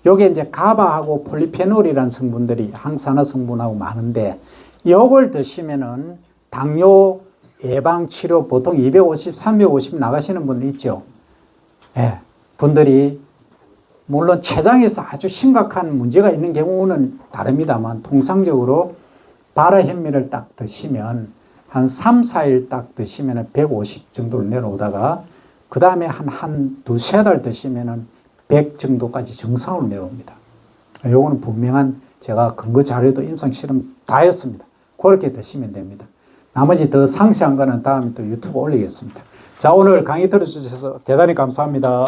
요게 이제 가바하고 폴리페놀이라는 성분들이 항산화 성분하고 많은데 요걸 드시면은 당뇨 예방 치료 보통 250, 350 나가시는 분 있죠. 예. 분들이 물론 췌장에서 아주 심각한 문제가 있는 경우는 다릅니다만 통상적으로 발화 현미를 딱 드시면 한 3, 4일 딱 드시면 150 정도를 내려오다가 그 다음에 한 두세 달 드시면 100 정도까지 정상으로 내려옵니다. 요거는 분명한 제가 근거 자료도 임상 실험 다 했습니다. 그렇게 드시면 됩니다. 나머지 더 상세한 거는 다음에 또 유튜브 올리겠습니다. 자, 오늘 강의 들어주셔서 대단히 감사합니다.